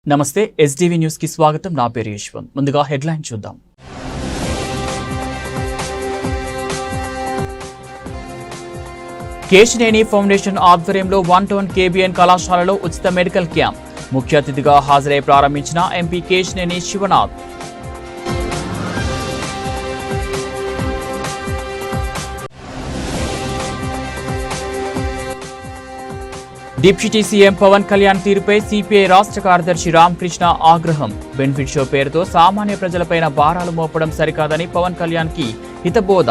నమస్తే, SDV news కి స్వాగతం. నా పేరు యశ్వంత్. ముందుగా హెడ్లైన్ చూద్దాం. కేశినేని ఫౌండేషన్ ఆధ్వర్యంలో 1 కేబీఎన్ కళాశాలలో ఉచిత మెడికల్ క్యాంప్ ముఖ్య అతిథిగా హాజరై ప్రారంభించిన MP Kesineni Sivanath. Deputy CM Pawan Kalyan తీరుపై సిపిఐ రాష్ట్ర కార్యదర్శి రామకృష్ణ ఆగ్రహం. బెనిఫిట్ షో పేరుతో సామాన్య ప్రజలపైన భారాలు మోపడం సరికాదని పవన్ కళ్యాణ్ కి హితబోధ.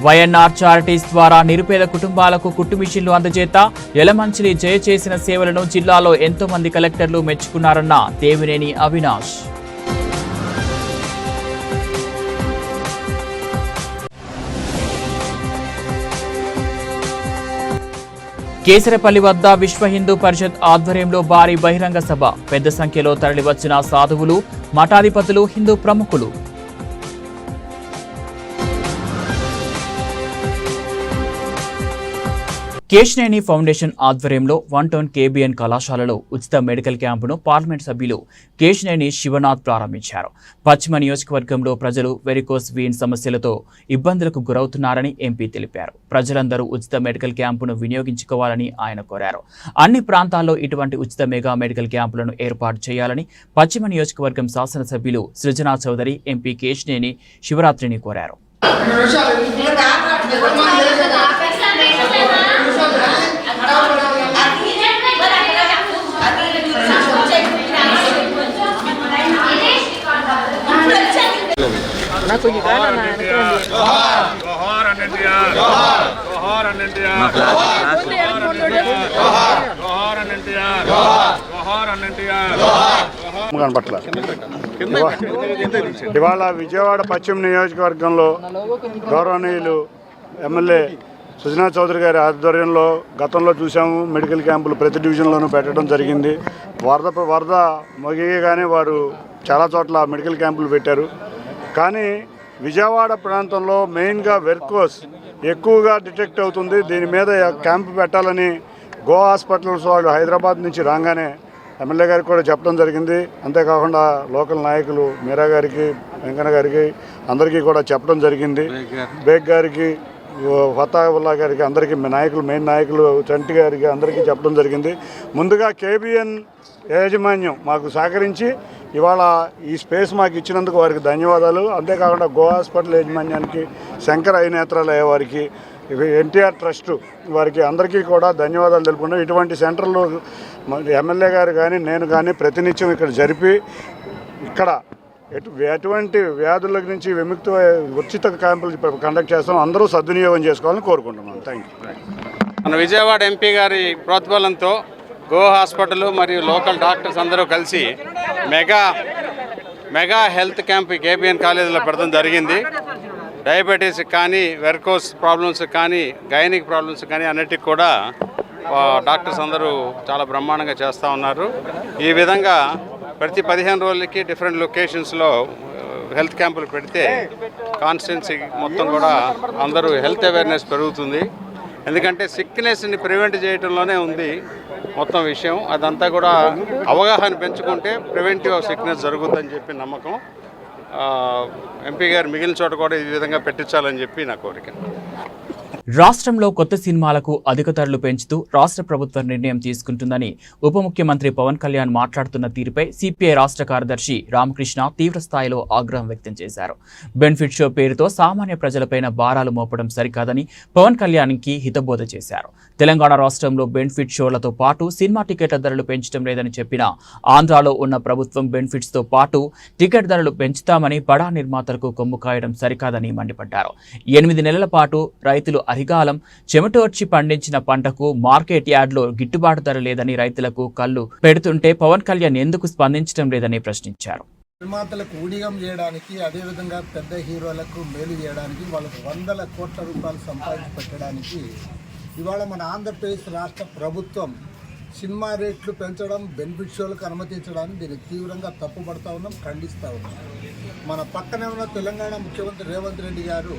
వైఎన్ఆర్ చారిటీస్ ద్వారా నిరుపేద కుటుంబాలకు కుట్టు మిషన్లు అందజేత యలమంచిలి జయ చేసిన సేవలను జిల్లాలో ఎంతో మంది కలెక్టర్లు మెచ్చుకున్నారన్న దేవినేని అవినాష్. కేసరపల్లి వద్ద విశ్వ హిందూ పరిషత్ ఆధ్వర్యంలో భారీ బహిరంగ సభ. పెద్ద సంఖ్యలో తరలివచ్చిన సాధువులు, మఠాధిపతులు, హిందూ ప్రముఖులు. కేశినేని ఫౌండేషన్ ఆధ్వర్యంలో 1 కేబీఎన్ కళాశాలలో ఉచిత మెడికల్ క్యాంపును పార్లమెంట్ సభ్యులు కేశినేని శివనాథ్ ప్రారంభించారు. పశ్చిమ నియోజకవర్గంలో ప్రజలు వెరికోస్ వీన్ సమస్యలతో ఇబ్బందులకు గురవుతున్నారని ఎంపీ తెలిపారు. ప్రజలందరూ ఉచిత మెడికల్ క్యాంపును వినియోగించుకోవాలని ఆయన కోరారు. అన్ని ప్రాంతాల్లో ఇటువంటి ఉచిత మెగా మెడికల్ క్యాంపులను ఏర్పాటు చేయాలని పశ్చిమ నియోజకవర్గం శాసనసభ్యులు సృజనా చౌదరి ఎంపీ కేశినేని శివరాత్రిని కోరారు. ఇవాళ విజయవాడ పశ్చిమ నియోజకవర్గంలో గౌరవనీయులు ఎమ్మెల్యే సుజనా చౌదరి గారి ఆధ్వర్యంలో గతంలో చూసాము. మెడికల్ క్యాంపులు ప్రతి డివిజన్లోనూ పెట్టడం జరిగింది. వరద మొగియగానే వారు చాలా చోట్ల మెడికల్ క్యాంపులు పెట్టారు. కానీ విజయవాడ ప్రాంతంలో మెయిన్గా వెర్కోస్ ఎక్కువగా డిటెక్ట్ అవుతుంది. దీని మీద క్యాంపు పెట్టాలని గో హాస్పిటల్స్ వాళ్ళు హైదరాబాద్ నుంచి రాగానే ఎమ్మెల్యే గారికి కూడా చెప్పడం జరిగింది. అంతేకాకుండా లోకల్ నాయకులు మీరా గారికి, వెంకన్న గారికి అందరికీ కూడా చెప్పడం జరిగింది. బేగ్ గారికి, ఫతావుల్లా గారికి, అందరికీ మెయిన్ నాయకులు చంటి గారికి అందరికీ చెప్పడం జరిగింది. ముందుగా కేబీఎన్ యాజమాన్యం మాకు సహకరించి ఇవాళ ఈ స్పేస్ మాకు ఇచ్చినందుకు వారికి ధన్యవాదాలు. అంతేకాకుండా గో హాస్పిటల్ యాజమాన్యానికి, శంకర్ ఐ నేత్రాలయ వారికి, ఎన్టీఆర్ ట్రస్ట్ వారికి అందరికీ కూడా ధన్యవాదాలు తెలుపుకుంటాం. ఇటువంటి సెంటర్లు ఎమ్మెల్యే గారు కానీ నేను కానీ ప్రతినిత్యం ఇక్కడ జరిపి ఇక్కడ ఎటువంటి వ్యాధుల నుంచి విముక్తి ఉచిత క్యాంపులు కండక్ట్ చేస్తాం. అందరూ సద్వినియోగం చేసుకోవాలని కోరుకుంటున్నాను. Thank you. మన విజయవాడ ఎంపీ గారి ప్రోత్బలంతో గో హాస్పిటల్ మరియు లోకల్ డాక్టర్స్ అందరూ కలిసి మెగా హెల్త్ క్యాంప్ కేబీఎన్ కాలేజీలో పెడతాం జరిగింది. డయాబెటీస్ కానీ, వెర్కోస్ ప్రాబ్లమ్స్ కానీ, గైనిక్ ప్రాబ్లమ్స్ కానీ అన్నిటికి కూడా డాక్టర్స్ అందరూ చాలా బ్రహ్మాండంగా చేస్తూ ఉన్నారు. ఈ విధంగా ప్రతి 15 రోజులకి డిఫరెంట్ లొకేషన్స్లో హెల్త్ క్యాంపులు పెడితే కాన్స్టిట్యున్సీ మొత్తం కూడా అందరూ హెల్త్ అవేర్నెస్ పెరుగుతుంది. ఎందుకంటే సిక్నెస్ని ప్రివెంట్ చేయడంలోనే ఉంది మొత్తం విషయం. అదంతా కూడా అవగాహన పెంచుకుంటే ప్రివెంటివ్ ఆఫ్ సిక్నెస్ జరుగుతుందని చెప్పి నమ్మకం. ఎంపీ గారు మిగిలిన చోట కూడా ఈ విధంగా పెట్టించాలని చెప్పి నా కోరిక. రాష్ట్రంలో కొత్త సినిమాలకు అధిక ధరలు పెంచుతూ రాష్ట్ర ప్రభుత్వం నిర్ణయం తీసుకుంటుందని ఉప ముఖ్యమంత్రి పవన్ కళ్యాణ్ మాట్లాడుతున్న తీరుపై సిపిఐ రాష్ట్ర కార్యదర్శి రామకృష్ణ తీవ్ర స్థాయిలో ఆగ్రహం వ్యక్తం చేశారు. బెనిఫిట్ షో పేరుతో సామాన్య ప్రజలపైన భారాలు మోపడం సరికాదని పవన్ కళ్యాణ్కి హితబోధ చేశారు. తెలంగాణ రాష్ట్రంలో బెనిఫిట్ షోలతో పాటు సినిమా టికెట్ల ధరలు పెంచడం లేదని చెప్పిన ఆంధ్రాలో ఉన్న ప్రభుత్వం బెనిఫిట్స్తో పాటు టికెట్ ధరలు పెంచుతామని బడా నిర్మాతలకు కొమ్ము కాయడం సరికాదని మండిపడ్డారు. 8 నెలల పాటు రైతులు అధికాలం చెమటోర్చి పండించిన పంటకు మార్కెట్ యార్డ్లో గిట్టుబాటు ధర లేదని రైతులకు కళ్ళు పెడుతుంటే పవన్ కళ్యాణ్ ఎందుకు స్పందించడం లేదని ప్రశ్నించారు. నిర్మాతలకు ఊడిగం చేయడానికి, అదేవిధంగా పెద్ద హీరోలకు మేలు చేయడానికి, వాళ్ళకు 100 కోట్ల రూపాయలు సంపాదించి పెట్టడానికి ఇవాళ మన ఆంధ్రప్రదేశ్ రాష్ట్ర ప్రభుత్వం సినిమా రేట్లు పెంచడం, బెనిఫిట్ షోలకు అనుమతించడానికి దీన్ని తీవ్రంగా తప్పుపడతా ఉన్నాం, ఖండిస్తూ ఉన్నాం. మన పక్కనే ఉన్న తెలంగాణ ముఖ్యమంత్రి రేవంత్ రెడ్డి గారు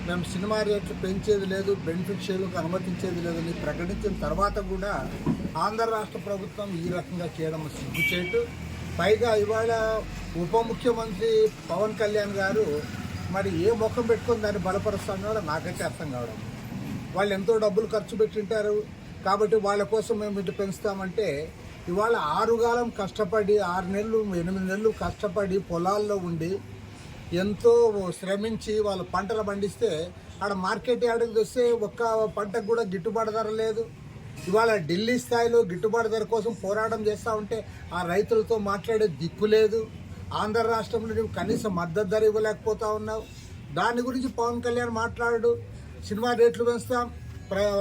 మేము సినిమా రేట్లు పెంచేది లేదు, బెనిఫిట్ షోలకు అనుమతించేది లేదని ప్రకటించిన తర్వాత కూడా ఆంధ్ర రాష్ట్ర ప్రభుత్వం ఈ రకంగా చేయడం సిగ్గుచేటు. పైగా ఇవాళ ఉప ముఖ్యమంత్రి పవన్ కళ్యాణ్ గారు మరి ఏ ముఖం పెట్టుకొని దాన్ని బలపరుస్తానో కూడా నాకైతే అర్థం కావడం. వాళ్ళు ఎంతో డబ్బులు ఖర్చు పెట్టింటారు కాబట్టి వాళ్ళ కోసం మేము ఇటు పెంచుతామంటే ఇవాళ 6 కాలం కష్టపడి 6 నెలలు 8 నెలలు కష్టపడి పొలాల్లో ఉండి ఎంతో శ్రమించి వాళ్ళు పంటలు పండిస్తే ఆడ మార్కెట్ యార్డ్కి వస్తే ఒక్క పంటకు కూడా గిట్టుబాటు ధర లేదు. ఇవాళ ఢిల్లీ స్థాయిలో గిట్టుబాటు ధర కోసం పోరాటం చేస్తూ ఉంటే ఆ రైతులతో మాట్లాడే దిక్కు లేదు. ఆంధ్ర రాష్ట్రంలో నువ్వు కనీస మద్దతు ధర ఇవ్వలేకపోతా ఉన్నావు. దాని గురించి పవన్ కళ్యాణ్ మాట్లాడు. సినిమా రేట్లు పెంచుతాం,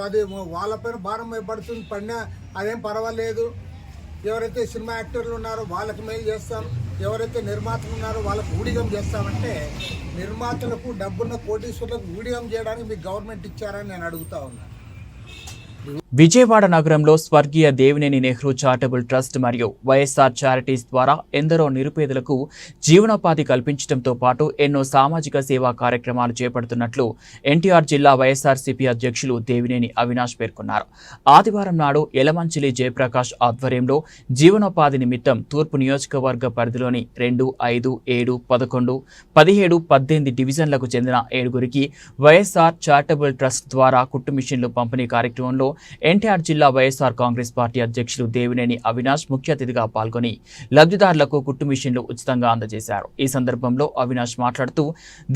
అది వాళ్ళపైన భారం పడుతుంది, పడినా అదేం పర్వాలేదు. ఎవరైతే సినిమా యాక్టర్లు ఉన్నారో వాళ్ళకి మేలు చేస్తాం, ఎవరైతే నిర్మాతలు ఉన్నారో వాళ్ళకు ఊడిగం చేస్తామంటే నిర్మాతలకు డబ్బున్న కోటీశ్వరులకు ఊడిగం చేయడానికి మీకు గవర్నమెంట్ ఇచ్చారని నేను అడుగుతా ఉన్నాను. విజయవాడ నగరంలో స్వర్గీయ దేవినేని నెహ్రూ చారిటబుల్ ట్రస్ట్ మరియు వైఎస్ఆర్ చారిటీస్ ద్వారా ఎందరో నిరుపేదలకు జీవనోపాధి కల్పించడంతో పాటు ఎన్నో సామాజిక సేవా కార్యక్రమాలు చేపడుతున్నట్లు ఎన్టీఆర్ జిల్లా వైఎస్ఆర్సీపీ అధ్యక్షులు దేవినేని అవినాష్ పేర్కొన్నారు. ఆదివారం నాడు యలమంచిలి జయప్రకాష్ ఆధ్వర్యంలో జీవనోపాధి నిమిత్తం తూర్పు నియోజకవర్గ పరిధిలోని 2, 5, 7, 11, 17, 18 డివిజన్లకు చెందిన 7గురికి వైఎస్ఆర్ చారిటబుల్ ట్రస్ట్ ద్వారా కుట్టు మిషన్లు పంపిణీ కార్యక్రమంలో ఎన్టీఆర్ జిల్లా వైఎస్ఆర్ కాంగ్రెస్ పార్టీ అధ్యక్షులు దేవినేని అవినాష్ ముఖ్య అతిథిగా పాల్గొని లబ్ధిదారులకు కుట్టు మిషన్లు ఉచితంగా అందజేశారు. ఈ సందర్భంలో అవినాష్ మాట్లాడుతూ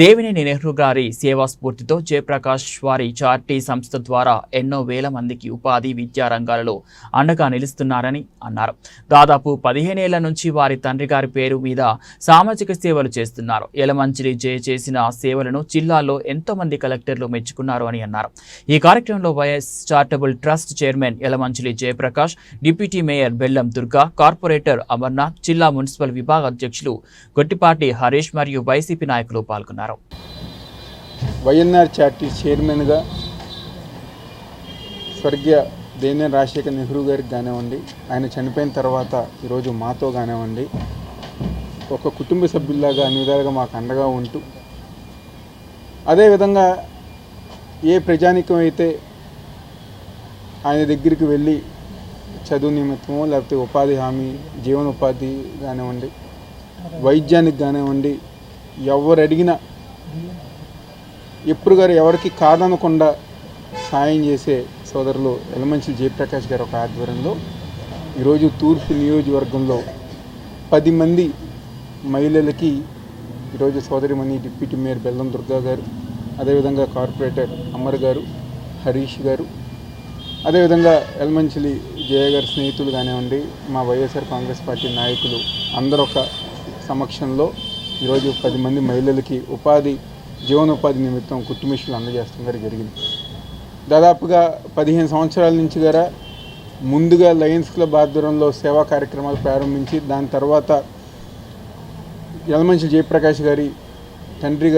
దేవినేని నెహ్రూ గారి సేవా స్ఫూర్తితో జయప్రకాష్ వారి చారిటీ సంస్థ ద్వారా ఎన్నో వేల మందికి ఉపాధి, విద్యా రంగాలలో అండగా నిలుస్తున్నారని అన్నారు. దాదాపు 15 ఏళ్ల నుంచి వారి తండ్రి గారి పేరు మీద సామాజిక సేవలు చేస్తున్నారు. యలమంచిలి జయ చేసిన సేవలను జిల్లాలో ఎంతో మంది కలెక్టర్లు మెచ్చుకున్నారు అని అన్నారు. ఈ కార్యక్రమంలో YS charitable trust chairman Yalamanchili Jayaprakash, deputy mayor Bellam Durga, corporator Amarnath, జిల్లా మున్సిపల్ విభాగ అధ్యక్షులు గొట్టిపాటి హరీష్ మరియు వైసీపీ నాయకులు పాల్గొన్నారు. వైఎన్ఆర్ చారిటీ చైర్మన్గా స్వర్గీయ దేవినేని రాజశేఖర్ నెహ్రూ గారికి కానివ్వండి, ఆయన చనిపోయిన తర్వాత ఈరోజు మాతో కానివ్వండి ఒక కుటుంబ సభ్యుల్లాగా అన్ని విధాలుగా మాకు అండగా ఉంటూ, అదేవిధంగా ఏ ప్రజానికం అయితే ఆయన దగ్గరికి వెళ్ళి చదువు నిమిత్తమో లేకపోతే ఉపాధి హామీ, జీవనోపాధి కానివ్వండి, వైద్యానికి కానివ్వండి ఎవరు అడిగినా ఎప్పుడు గారు ఎవరికి కాదనకుండా సాయం చేసే సోదరులు యలమంచిలి జయప్రకాష్ గారు ఒక ఆధ్వర్యంలో ఈరోజు తూర్పు నియోజకవర్గంలో 10 మంది మహిళలకి ఈరోజు సోదరిమణి డిప్యూటీ మేయర్ బెల్లం దుర్గా గారు, అదేవిధంగా కార్పొరేటర్ అమర్ గారు, హరీష్ గారు, అదేవిధంగా యలమంచిలి జయ గారి స్నేహితులు కానివ్వండి, మా వైఎస్ఆర్ కాంగ్రెస్ పార్టీ నాయకులు అందరూ ఒక సమక్షంలో ఈరోజు 10 మంది మహిళలకి జీవనోపాధి నిమిత్తం కుట్టు మిషన్లు అందజేయడం జరిగింది. దాదాపుగా 15 సంవత్సరాల నుంచి గారా ముందుగా లయన్స్ క్లబ్ ఆధ్వర్యంలో సేవా కార్యక్రమాలు ప్రారంభించి దాని తర్వాత యలమంచిలి జయప్రకాష్ గారి తండ్రి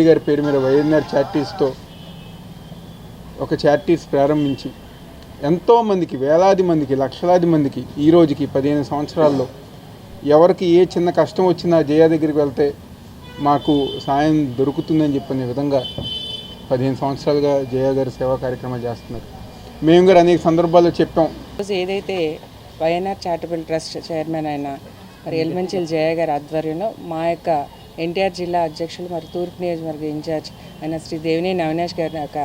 గారి పేరు మీద వైఎన్ఆర్ చారిటీస్తో ఒక చారిటీస్ ప్రారంభించి ఎంతోమందికి, వేలాది మందికి, లక్షలాది మందికి ఈ రోజుకి 15 సంవత్సరాల్లో ఎవరికి ఏ చిన్న కష్టం వచ్చినా జయ దగ్గరికి వెళ్తే మాకు సాయం దొరుకుతుందని చెప్పిన విధంగా 15 సంవత్సరాలుగా జయ గారి సేవా కార్యక్రమాలు చేస్తున్నారు. మేము కూడా అనేక సందర్భాల్లో చెప్పాం. ఏదైతే వైఎన్ఆర్ చారిటబుల్ ట్రస్ట్ చైర్మన్ అయిన మరి యలమంచిలి జయ గారి ఆధ్వర్యంలో మా యొక్క ఎన్టీఆర్ జిల్లా అధ్యక్షులు మరి తూర్పు నియోజకవర్గ ఇన్ఛార్జ్ అయిన శ్రీ దేవినేని అవినాష్ గారి యొక్క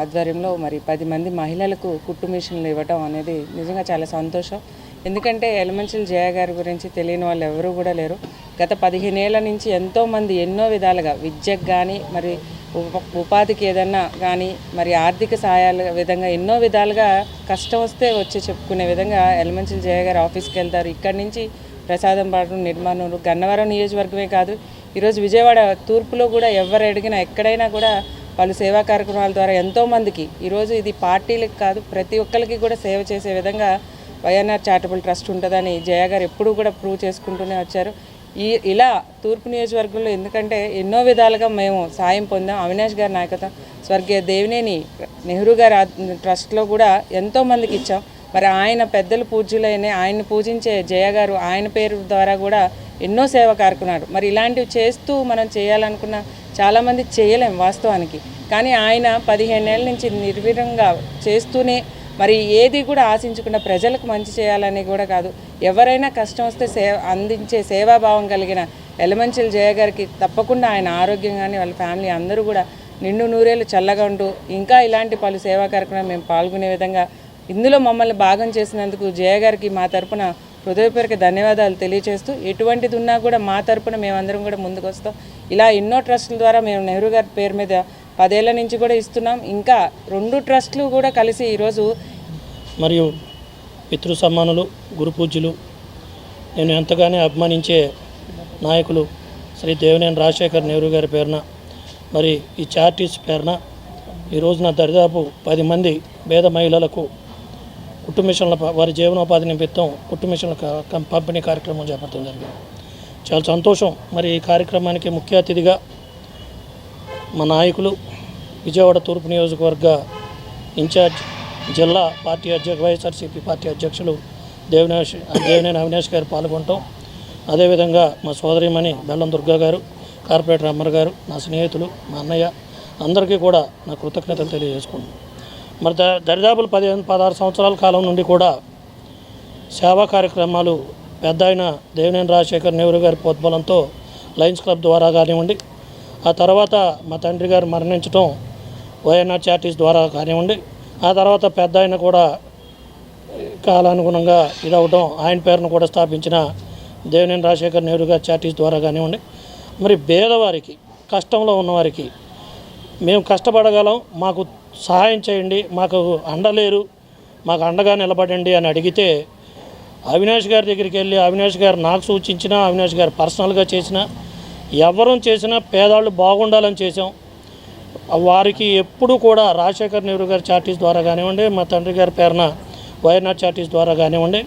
ఆధ్వర్యంలో మరి 10 మంది మహిళలకు కుట్టు మిషన్లు ఇవ్వటం అనేది నిజంగా చాలా సంతోషం. ఎందుకంటే యలమంచిలి జయ గారి గురించి తెలియని వాళ్ళు ఎవరూ కూడా లేరు. గత 15 ఏళ్ల నుంచి ఎంతోమంది ఎన్నో విధాలుగా విద్యకు కానీ, మరి ఉపాధికి ఏదన్నా కానీ, మరి ఆర్థిక సహాయాల విధంగా ఎన్నో విధాలుగా కష్టం వస్తే వచ్చి చెప్పుకునే విధంగా యలమంచిలి జయ గారు ఆఫీస్కి వెళ్తారు. ఇక్కడి నుంచి ప్రసాదంపాడు, నిర్మాణూరు, గన్నవరం నియోజకవర్గమే కాదు, ఈరోజు విజయవాడ తూర్పులో కూడా ఎవరు అడిగినా ఎక్కడైనా కూడా పలు సేవా కార్యక్రమాల ద్వారా ఎంతోమందికి ఈరోజు ఇది పార్టీలకు కాదు ప్రతి ఒక్కరికి కూడా సేవ చేసే విధంగా వైఎన్ఆర్ చారిటబుల్ ట్రస్ట్ ఉంటుందని జయ గారు ఎప్పుడూ కూడా ప్రూవ్ చేసుకుంటూనే వచ్చారు. ఇలా తూర్పు నియోజకవర్గంలో ఎందుకంటే ఎన్నో విధాలుగా మేము సాయం పొందాం. అవినాష్ గారి నాయకత్వం, స్వర్గీయ దేవినేని నెహ్రూ గారి ట్రస్ట్లో కూడా ఎంతోమందికి ఇచ్చాం. మరి ఆయన పెద్దలు పూజ్యులైన ఆయన్ని పూజించే జయ గారు ఆయన పేరు ద్వారా కూడా ఎన్నో సేవా కార్యక్రమాలు మరి ఇలాంటివి చేస్తూ మనం చేయాలనుకున్న చాలామంది చేయలేం వాస్తవానికి. కానీ ఆయన 15 ఏళ్ళ నుంచి నిర్విరంగా చేస్తూనే మరి ఏది కూడా ఆశించకుండా ప్రజలకు మంచి చేయాలని కూడా కాదు, ఎవరైనా కష్టం వస్తే అందించే సేవాభావం కలిగిన ఎలమంచిల జయ గారికి తప్పకుండా ఆయన ఆరోగ్యం కానీ వాళ్ళ ఫ్యామిలీ అందరూ కూడా నిండు నూరేళ్ళు చల్లగా ఉంటూ ఇంకా ఇలాంటి పలు సేవా కార్యక్రమాలు మేము పాల్గొనే విధంగా ఇందులో మమ్మల్ని భాగం చేసినందుకు జయ గారికి మా తరపున హృదయపూర్వక ధన్యవాదాలు తెలియజేస్తూ ఎటువంటిది ఉన్నా కూడా మా తరపున మేమందరం కూడా ముందుకు వస్తాం. ఇలా ఎన్నో ట్రస్టుల ద్వారా మేము నెహ్రూ గారి పేరు మీద 10 ఏళ్ల నుంచి కూడా ఇస్తున్నాం. ఇంకా 2 ట్రస్టులు కూడా కలిసి ఈరోజు మరియు పితృ సమ్మానులు, గురు పూజ్యులు, నేను ఎంతగానో అభిమానించే నాయకులు శ్రీ దేవినేని రాజశేఖర్ నెహ్రూ గారి పేరున మరి ఈ చారిటీస్ పేరున ఈ రోజున దరిదాపు 10 మంది పేద మహిళలకు కుట్టు మిషన్ల వారి జీవనోపాధి నిమిత్తం కుట్టు మిషన్ల పంపిణీ కార్యక్రమం చేపట్టడం జరిగింది. చాలా సంతోషం. మరి ఈ కార్యక్రమానికి ముఖ్య అతిథిగా మా నాయకులు విజయవాడ తూర్పు నియోజకవర్గ ఇన్ఛార్జ్ జిల్లా పార్టీ వైఎస్ఆర్సీపీ పార్టీ అధ్యక్షులు దేవినేని అవినాష్ గారు పాల్గొనటం, అదేవిధంగా మా సోదరిమణి బెల్లం దుర్గా గారు, కార్పొరేటర్ అమ్మర్ గారు, నా స్నేహితులు, మా అన్నయ్య అందరికీ కూడా నా కృతజ్ఞతలు తెలియజేసుకుంటున్నాను. మరి దరిదాపులు 15-16 సంవత్సరాల కాలం నుండి కూడా సేవా కార్యక్రమాలు పెద్ద ఆయన దేవినేని రాజశేఖర్ నెహ్రూ గారి ప్రోద్బలంతో లయన్స్ క్లబ్ ద్వారా కానివ్వండి, ఆ తర్వాత మా తండ్రి గారు మరణించడం వైఎన్ఆర్ చారిటీస్ ద్వారా కానివ్వండి, ఆ తర్వాత పెద్ద ఆయన కూడా కాలానుగుణంగా ఇదవడం ఆయన పేరును కూడా స్థాపించిన దేవినేని రాజశేఖర్ నెహ్రూ గారి చారిటీస్ ద్వారా కానివ్వండి, మరి పేదవారికి కష్టంలో ఉన్నవారికి మేము కష్టపడగలం, మాకు సహాయం చేయండి, మాకు అండలేరు, మాకు అండగా నిలబడండి అని అడిగితే అవినాష్ గారి దగ్గరికి వెళ్ళి అవినాష్ గారు నాకు సూచించిన, అవినాష్ గారు పర్సనల్గా చేసిన, ఎవరు చేసినా పేదవాళ్ళు బాగుండాలని చేసాం. వారికి ఎప్పుడు కూడా రాజశేఖర్ నెహ్రూ గారి చారిటీస్ ద్వారా కానివ్వండి, మా తండ్రి గారి పేరున వైఎన్ఆర్ చారిటీస్ ద్వారా కానివ్వండి.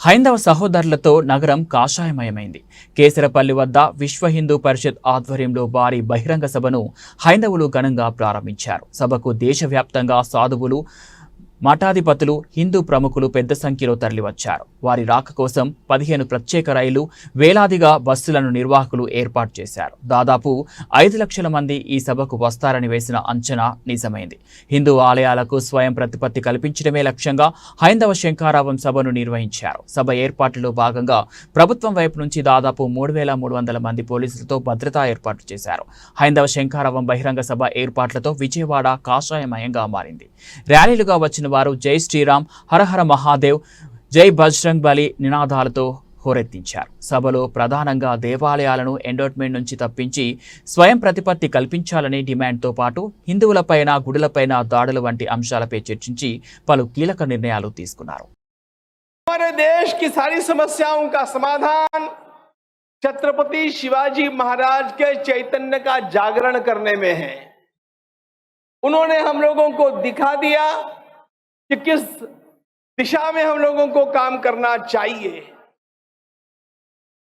హైందవ సహోదరులతో నగరం కాషాయమయమైంది. కేసరపల్లి వద్ద విశ్వ హిందూ పరిషత్ ఆధ్వర్యంలో భారీ బహిరంగ సభను హైందవులు ఘనంగా ప్రారంభించారు. సభకు దేశవ్యాప్తంగా సాధువులు, మఠాధిపతులు, హిందూ ప్రముఖులు పెద్ద సంఖ్యలో తరలివచ్చారు. వారి రాక కోసం 15 ప్రత్యేక రైళ్లు, వేలాదిగా బస్సులను నిర్వాహకులు ఏర్పాటు చేశారు. దాదాపు 5 లక్షల మంది ఈ సభకు వస్తారని వేసిన అంచనా నిజమైంది. హిందూ ఆలయాలకు స్వయం ప్రతిపత్తి కల్పించడమే లక్ష్యంగా హైందవ శంఖారావం సభను నిర్వహించారు. సభ ఏర్పాట్లలో భాగంగా ప్రభుత్వం వైపు నుంచి దాదాపు 3,300 మంది పోలీసులతో భద్రతా ఏర్పాట్లు చేశారు. హైందవ శంఖారావం బహిరంగ సభ ఏర్పాట్లతో విజయవాడ కాషాయమయంగా మారింది. ర్యాలీలుగా వచ్చిన వారు జై శ్రీరామ్, హరహర మహాదేవ్, జై బజరంగ్ బలి నినాదాలతో హోరెత్తించారు. సభలో ప్రధానంగా దేవాలయాలను ఎండోట్మెంట్ నుంచి తప్పించి స్వయం ప్రతిపత్తి కల్పించాలని డిమాండ్తో పాటు హిందువులపైన, గుడులపైన దాడుల వంటి అంశాలపై చర్చించి పలు కీలక నిర్ణయాలు తీసుకున్నారు. हमारे देश की सारी समस्याओं का समाधान छत्रपति शिवाजी महाराज के चैतन्य का जागरण करने में है। उन्होंने हम लोगों को दिखा दिया कि किस दिशा में हम लोगों को काम करना चाहिए।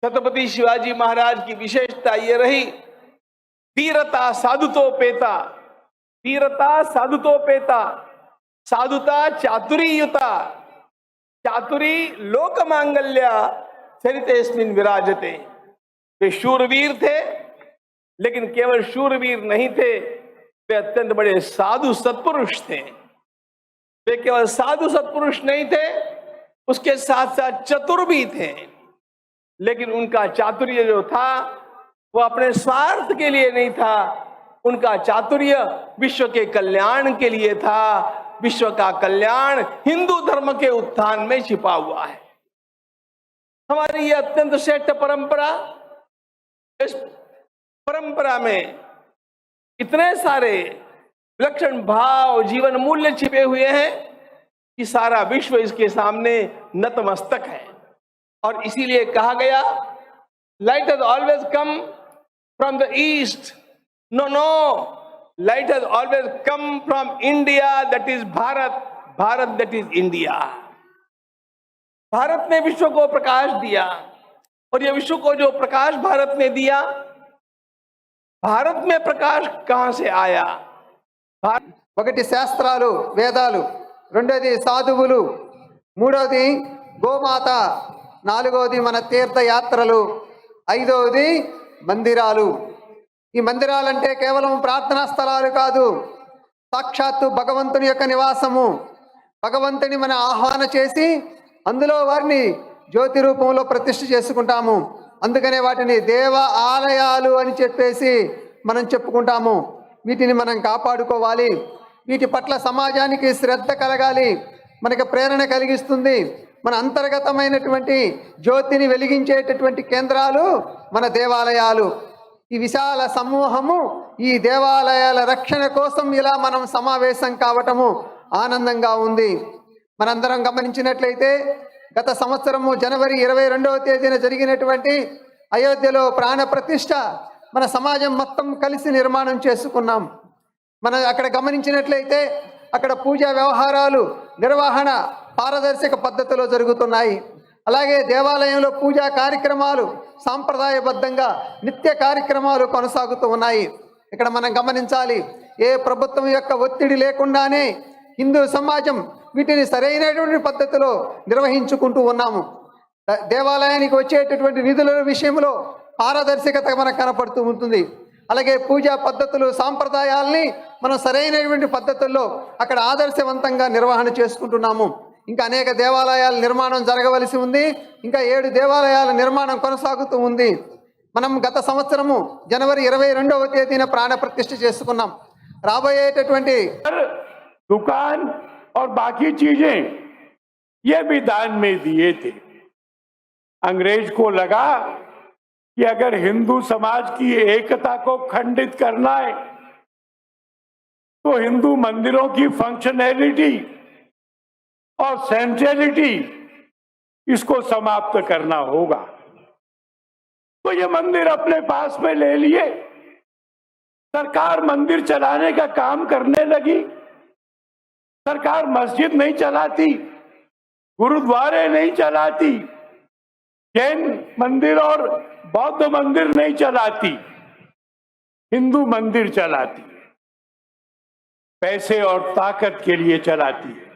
छत्रपति शिवाजी महाराज की विशेषता ये रही, वीरता साधुतोपेता, वीरता साधुतोपेता, साधुता चातुरीयुता, चातुरी लोक मांगल्य चरितेस्मिन् विराजते। वे शूरवीर थे, लेकिन केवल शूरवीर नहीं थे, वे अत्यंत बड़े साधु सत्पुरुष थे। वे केवल साधु सत्पुरुष नहीं थे, उसके साथ साथ चतुर भी थे। लेकिन उनका चातुर्य जो था वो अपने स्वार्थ के लिए नहीं था, उनका चातुर्य विश्व के कल्याण के लिए था। विश्व का कल्याण हिंदू धर्म के उत्थान में छिपा हुआ है। हमारी ये अत्यंत श्रेष्ठ परंपरा, इस परंपरा में इतने सारे विलक्षण भाव, जीवन मूल्य छिपे हुए हैं कि सारा विश्व इसके सामने नतमस्तक है। और इसीलिए कहा गया, light has always come from the east, no Light has always come from India, that is Bharat, Bharat that is India. Bharat ने विश्व को प्रकाश दिया और ये विश्व को जो प्रकाश भारत ने दिया, भारत में प्रकाश कहां से आया? ఒకటి శాస్త్రాలు వేదాలు, రెండోది సాధువులు, మూడోది గోమాత, నాలుగోది మన తీర్థయాత్రలు, ఐదవది మందిరాలు. ఈ మందిరాలంటే కేవలం ప్రార్థనా స్థలాలు కాదు, సాక్షాత్తు భగవంతుని యొక్క నివాసము. భగవంతుని మనం ఆహ్వాన చేసి అందులో వారిని జ్యోతి రూపంలో ప్రతిష్ఠ చేసుకుంటాము. అందుకనే వాటిని దేవ ఆలయాలు అని చెప్పేసి మనం చెప్పుకుంటాము. వీటిని మనం కాపాడుకోవాలి. వీటి పట్ల సమాజానికి శ్రద్ధ కలగాలి. మనకు ప్రేరణ కలిగిస్తుంది. మన అంతర్గతమైనటువంటి జ్యోతిని వెలిగించేటటువంటి కేంద్రాలు మన దేవాలయాలు. ఈ విశాల సమూహము ఈ దేవాలయాల రక్షణ కోసం ఇలా మనం సమావేశం కావటము ఆనందంగా ఉంది. మనందరం గమనించినట్లయితే గత సంవత్సరము జనవరి 22వ తేదీన జరిగినటువంటి అయోధ్యలో ప్రాణ ప్రతిష్ఠ మన సమాజం మొత్తం కలిసి నిర్మాణం చేసుకున్నాం. మనం అక్కడ గమనించినట్లయితే అక్కడ పూజా వ్యవహారాలు నిర్వహణ పారదర్శక పద్ధతిలో జరుగుతున్నాయి. అలాగే దేవాలయంలో పూజా కార్యక్రమాలు సాంప్రదాయబద్ధంగా నిత్య కార్యక్రమాలు కొనసాగుతూ ఉన్నాయి. ఇక్కడ మనం గమనించాలి, ఏ ప్రభుత్వం యొక్క ఒత్తిడి లేకుండానే హిందూ సమాజం వీటిని సరైనటువంటి పద్ధతిలో నిర్వహించుకుంటూ ఉన్నాము. దేవాలయానికి వచ్చేటటువంటి నిధుల విషయంలో పారదర్శకత మనకు కనపడుతూ ఉంటుంది. అలాగే పూజా పద్ధతులు సాంప్రదాయాల్ని మనం సరైనటువంటి పద్ధతుల్లో అక్కడ ఆదర్శవంతంగా నిర్వహణ చేసుకుంటున్నాము. ఇంకా అనేక దేవాలయాల నిర్మాణం జరగవలసి ఉంది. ఇంకా 7 దేవాలయాల నిర్మాణం కొనసాగుతూ ఉంది. మనం గత సంవత్సరము జనవరి 22వ తేదీన ప్రాణ ప్రతిష్ఠ చేసుకున్నాం. రాబోయేటటువంటి दुकान और बाकी चीजें ये भी दान में दिए थे। अंग्रेज को लगा कि अगर हिंदू समाज की एकता को खंडित करना है तो हिंदू मंदिरों की फंक्शनैलिटी और सेंट्रलिटी इसको समाप्त करना होगा। तो ये मंदिर अपने पास में ले लिए। सरकार मंदिर चलाने का काम करने लगी। सरकार मस्जिद नहीं चलाती, गुरुद्वारे नहीं चलाती, जैन मंदिर और बौद्ध मंदिर नहीं चलाती, हिंदू मंदिर चलाती, पैसे और ताकत के लिए चलाती है,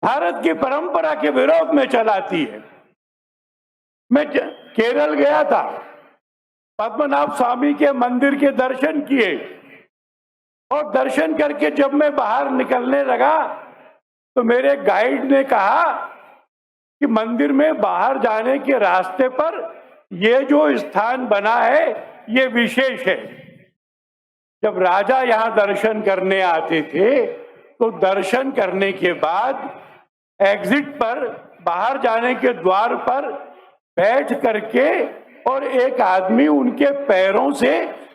भारत की परंपरा के विरोध में चलाती है। मैं केरल गया था, पद्मनाभ स्वामी के मंदिर के दर्शन किए और दर्शन करके जब मैं बाहर निकलने लगा तो मेरे गाइड ने कहा कि मंदिर में बाहर जाने के रास्ते पर ये जो स्थान बना है ये विशेष है। जब राजा यहाँ दर्शन करने आते थे तो दर्शन करने के बाद एग्जिट पर बाहर जाने के द्वार पर बैठ करके और एक आदमी उनके पैरों से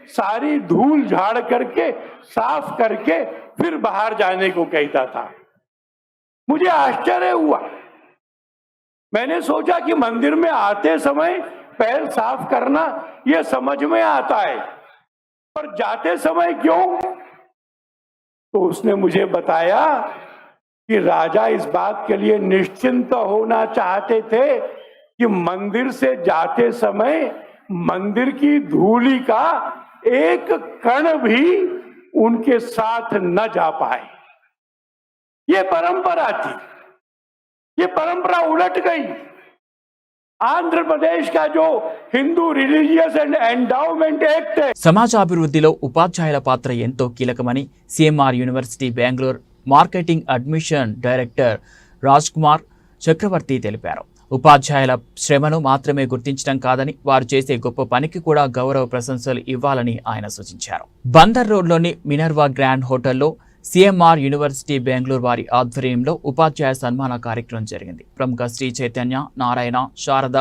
सारी धूल झाड़ करके साफ करके फिर बाहर जाने को कहता था। मुझे आश्चर्य हुआ। मैंने सोचा कि मंदिर में आते समय पैर साफ करना यह समझ में आता है, पर जाते समय क्यों? तो उसने मुझे बताया कि राजा इस बात के लिए निश्चिंत होना चाहते थे कि मंदिर से जाते समय मंदिर की धूली का एक कण भी उनके साथ न जा पाए। ये परंपरा थी। ये परंपरा उलट गई। आंध्र प्रदेश का जो Hindu religious and endowment act है, సమాజాభివృద్ధిలో ఉపాధ్యాయుల పాత్ర ఎంతో కీలకమని CMR university Bengaluru marketing admission director Raj Kumar Chakravarthi తెలిపారు. ఉపాధ్యాయుల శ్రమను మాత్రమే గుర్తించడం కాదని వారు చేసే గొప్ప పనికి కూడా గౌరవ ప్రశంసలు ఇవ్వాలని ఆయన సూచించారు. బందర్ రోడ్లోని మినర్వా గ్రాండ్ హోటల్లో సిఎంఆర్ యూనివర్సిటీ బెంగళూరు వారి ఆధ్వర్యంలో ఉపాధ్యాయ సన్మాన కార్యక్రమం జరిగింది. ప్రముఖ శ్రీ చైతన్య, నారాయణ, శారద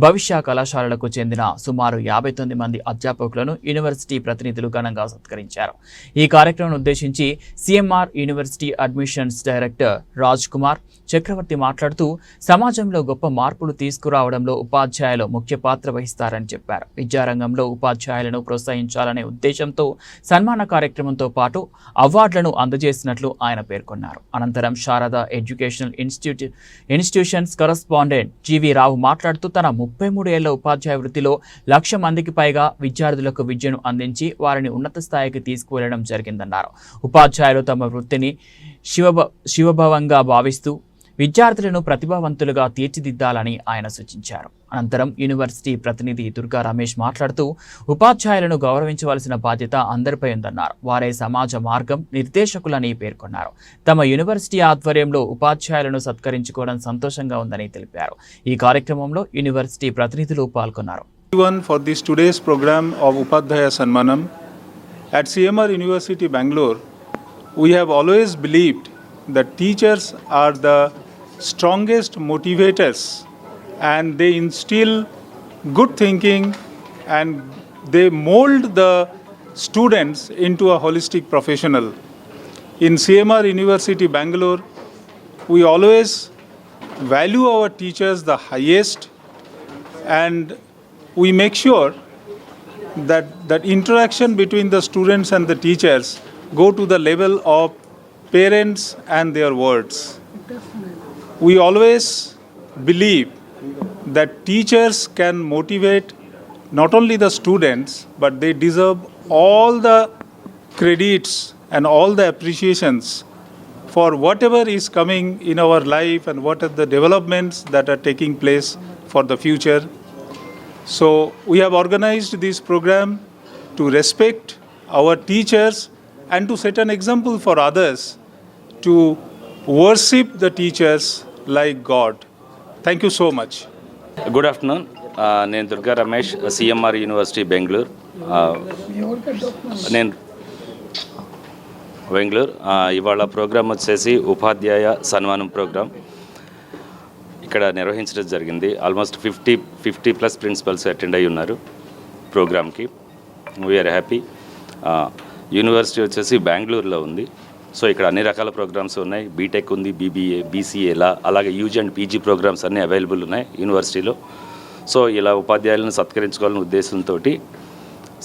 భవిష్య కళాశాలలకు చెందిన సుమారు 59 మంది అధ్యాపకులను యూనివర్సిటీ ప్రతినిధులు ఘనంగా సత్కరించారు. ఈ కార్యక్రమం ఉద్దేశించి CMR university admissions director Raj Kumar Chakravarthi మాట్లాడుతూ సమాజంలో గొప్ప మార్పులు తీసుకురావడంలో ఉపాధ్యాయులు ముఖ్య పాత్ర వహిస్తారని చెప్పారు. విద్యారంగంలో ఉపాధ్యాయులను ప్రోత్సహించాలనే ఉద్దేశంతో సన్మాన కార్యక్రమంతో పాటు అవార్డులను అందజేసినట్లు ఆయన పేర్కొన్నారు. అనంతరం శారద ఎడ్యుకేషనల్ ఇన్స్టిట్యూషన్స్ కరస్పాండెంట్ జీవి రావు మాట్లాడుతూ తన 33 ఏళ్ల ఉపాధ్యాయ వృత్తిలో 1,00,000 మందికి పైగా విద్యార్థులకు విద్యను అందించి వారిని ఉన్నత స్థాయికి తీసుకువెళ్లడం జరిగిందన్నారు. ఉపాధ్యాయులు తమ వృత్తిని శివభావంగా భావిస్తూ విద్యార్థులను ప్రతిభావంతులుగా తీర్చిదిద్దాలని ఆయన సూచించారు. అనంతరం యూనివర్సిటీ ప్రతినిధి దుర్గా రమేష్ మాట్లాడుతూ ఉపాధ్యాయులను గౌరవించవలసిన బాధ్యత అందరిపై ఉందన్నారు. వారే సమాజ మార్గం నిర్దేశకులని పేర్కొన్నారు. తమ యూనివర్సిటీ ఆధ్వర్యంలో ఉపాధ్యాయులను సత్కరించుకోవడం సంతోషంగా ఉందని తెలిపారు. ఈ కార్యక్రమంలో యూనివర్సిటీ ప్రతినిధులు పాల్గొన్నారు. For this today's program of Upadhyaya Sanmanam at CMR University Bangalore, we have always believed that teachers are the strongest motivators and they instill good thinking and they mold the students into a holistic professional. In CMR University Bangalore, we always value our teachers the highest and we make sure that interaction between the students and the teachers go to the level of parents and their words. We always believe that teachers can motivate not only the students, but they deserve all the credits and all the appreciations for whatever is coming in our life and what are the developments that are taking place for the future. So we have organized this program to respect our teachers and to set an example for others to worship the teachers like God. Thank you so much. Good afternoon. నేను Durga Ramesh, CMR university Bengaluru. ఇవాళ programme వచ్చేసి ఉపాధ్యాయ సన్మానం programme ఇక్కడ నిర్వహించడం జరిగింది. Almost 50+ principles attend అయ్యి ఉన్నారు ప్రోగ్రామ్కి. We are happy. యూనివర్సిటీ వచ్చేసి బెంగళూరులో ఉంది. సో ఇక్కడ అన్ని రకాల ప్రోగ్రామ్స్ ఉన్నాయి. బీటెక్ ఉంది, బీబీఏ, బీసీఏలా, అలాగే యూజీ అండ్ పీజీ ప్రోగ్రామ్స్ అన్నీ అవైలబుల్ ఉన్నాయి యూనివర్సిటీలో. సో ఇలా ఉపాధ్యాయులను సత్కరించుకోవాలనే ఉద్దేశంతో